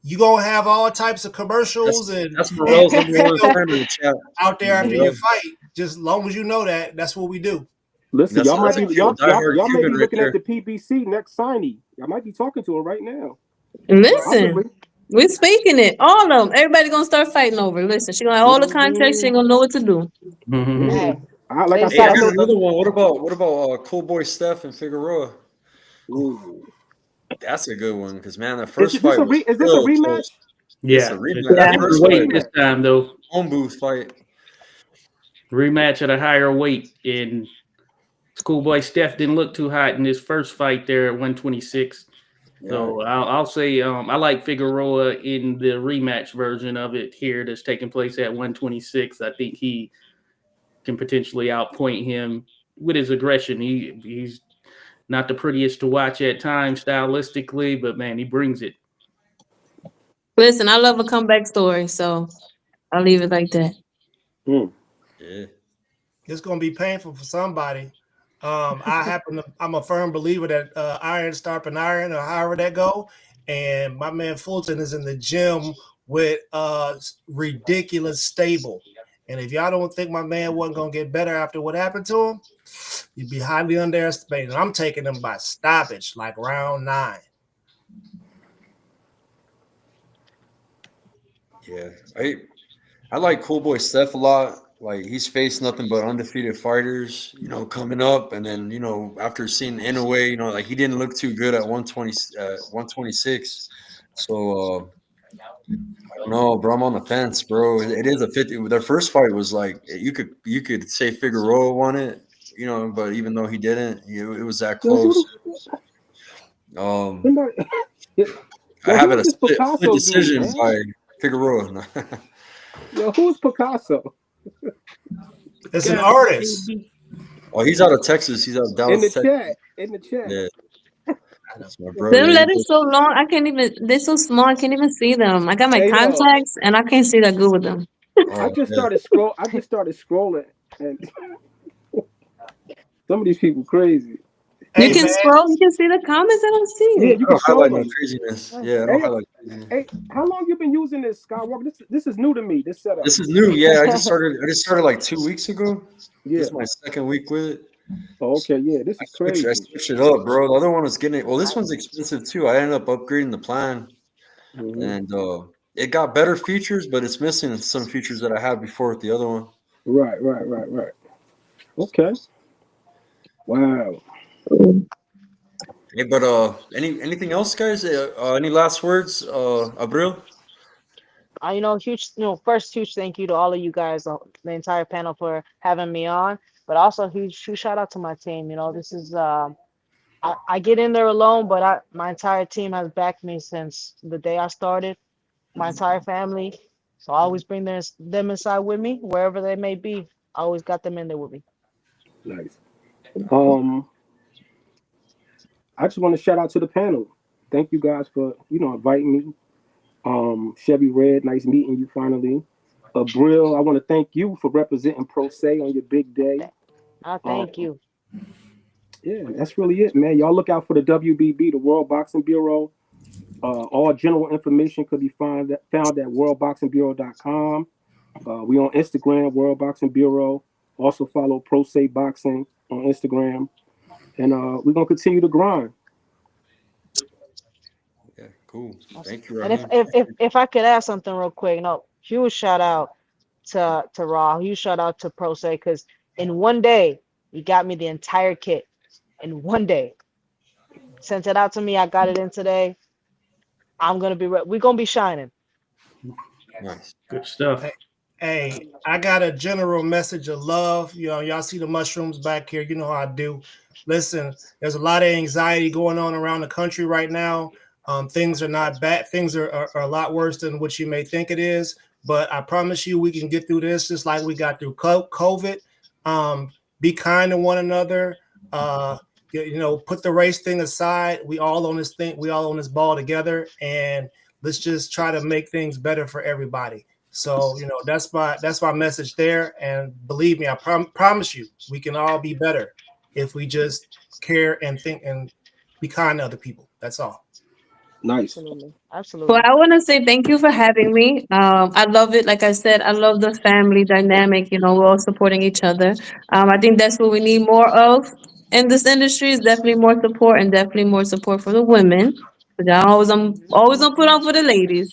you gonna have all types of commercials That's and Morrell's number one friend in the chat. out there after Morrell. your fight. Just as long as you know that, that's what we do. Listen, That's y'all might be a diehard y'all may be Cuban right looking there. at the PBC next signing. Y'all might be talking to him right now. Listen, Possibly. we're speaking it. All of them. Everybody gonna start fighting over. Listen, she gonna have all the contracts. She ain't gonna know what to do. Yeah. Hey, Like I they Hey, said, I I gotta got know. another one. What about Cool Boy Steph and Figueroa? Ooh. That's a good one because man, the Is first this fight a was is this a real rematch? close. It's Yeah. a rematch. It's a That Yeah. first different weight fight, this time, though. home booth fight. Rematch at a higher weight. And Schoolboy Steph didn't look too hot in his first fight there at 126. So I'll say I like Figueroa in the rematch version of it here that's taking place at 126. I think he can potentially outpoint him with his aggression. He's not the prettiest to watch at times stylistically, but man, he brings it. Listen, I love a comeback story, so I'll leave it like that. Yeah. It's gonna be painful for somebody. I'm a firm believer that iron sharpen iron, or however that go. And my man Fulton is in the gym with ridiculous stable. And if y'all don't think my man wasn't gonna get better after what happened to him, you'd be highly underestimated. I'm taking him by stoppage, like round 9. Yeah. I like Cool Boy Steph a lot. Like he's faced nothing but undefeated fighters, coming up, and then after seeing Inoue, like he didn't look too good at 126. So I don't know, bro. I'm on the fence, bro. It is a 50. Their first fight was like you could say Figueroa won it, but even though he didn't, it was that Yo, close. Somebody, I yo, have it who's a this split Picasso dude, decision man? by Figueroa. Yo, who's Picasso? It's an artist. Oh, he's out of Texas. He's out of Dallas, Texas. In the chat. Yeah, that's my Them brother. letters so long, I can't even. They're so small, I can't even see them. I got my Hey, yo, contacts, and I can't see that good with them. I Oh, just yeah. started scrolling, and some of these people crazy. You Hey can man, scroll. You can see the comments. I don't see Yeah, it. you I can don't scroll highlight no them. craziness. That's Yeah, I don't Hey, highlight craziness. hey, how long you been using this Skywalker? This is new to me. This setup. This is new. Yeah, I just started like 2 weeks ago. Yeah. This is my second week with it. Oh, okay. Yeah, this I is switched crazy. it up, bro. The other one was getting it. Well, this one's expensive too. I ended up upgrading the plan, Mhm. and it got better features, but it's missing some features that I had before with the other one. Right. Okay. Wow. Hey, but anything else, guys? Any last words, Abril? First huge thank you to all of you guys, the entire panel for having me on, but also huge shout out to my team. This is I get in there alone, but my entire team has backed me since the day I started. My entire family, so I always bring them inside with me wherever they may be. I always got them in there with me. Nice. Um, I just want to shout out to the panel. Thank you guys for inviting me. Chevy Red, nice meeting you finally. Abril, I want to thank you for representing Pro Se on your big day. I Um, thank you. yeah, that's really it, man. Y'all look out for the WBB, the World Boxing Bureau. All general information could be found at worldboxingbureau.com. We on Instagram, World Boxing Bureau. Also follow Pro Se Boxing on Instagram. And we're going to continue to grind. Yeah, cool. Thank you, And if Rahim. if I could add something real quick, huge shout out to Raw, huge shout out to Pro Se, because in one day he got me the entire kit. In one day, sent it out to me. I got it in today. We're gonna be shining. Nice. Good stuff. hey, I got a general message of love. Y'all see the mushrooms back here. You know how I do. Listen, there's a lot of anxiety going on around the country right now. Things are not bad. Things are a lot worse than what you may think it is. but I promise you we can get through this just like we got through COVID. Be kind to one another. Put the race thing aside. We all on this thing. We all on this ball together, and let's just try to make things better for everybody. So, that's my message there. And believe me, I promise you, we can all be better if we just care and think and be kind to other people. That's all. Nice. Absolutely. Well, I want to say thank you for having me. I love it. Like I said, I love the family dynamic. We're all supporting each other. I think that's what we need more of in this industry. Is definitely more support, and definitely more support for the women. But I'm always gonna put on for the ladies.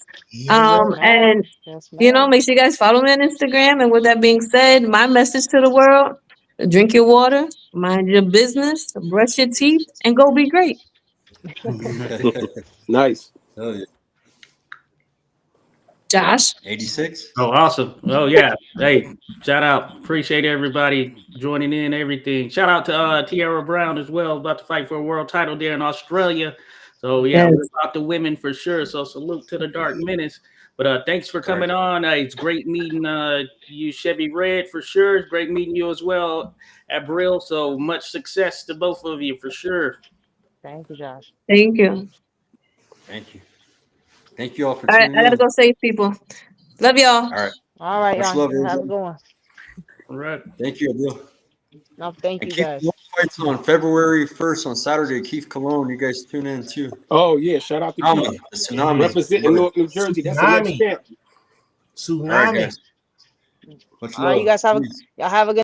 And Yes, ma'am. make sure you guys follow me on Instagram. And with that being said, my message to the world: drink your water, mind your business, brush your teeth, and go be great. Nice. Oh, yeah. Josh. 86. Oh, awesome. Oh, yeah. Hey, shout out. Appreciate everybody joining in, everything. Shout out to Tiara Brown as well, about to fight for a world title there in Australia. So, yeah, Yes. we're about the women for sure. So, salute to the Dark Menace. But thanks for coming on. It's great meeting you, Chevy Red, for sure. It's great meeting you as well, Abril. So, much success to both of you for sure. Thank you, Josh. Thank you. Thank you. Thank you all for All right, tuning I gotta in. go save people. Love y'all. All right. Much love, y'all. Have a everybody. good one. All right. Thank you, Abril. No, thank And you Keith guys. Cologne fights on February 1st on Saturday. Keith Cologne, you guys tune in too. Oh yeah, shout out to Tsunami. Keith. The Tsunami. Representing North New Jersey. That's the next Tsunami. champ. Tsunami. All right, guys. Much All right, love. you guys Peace. y'all have a good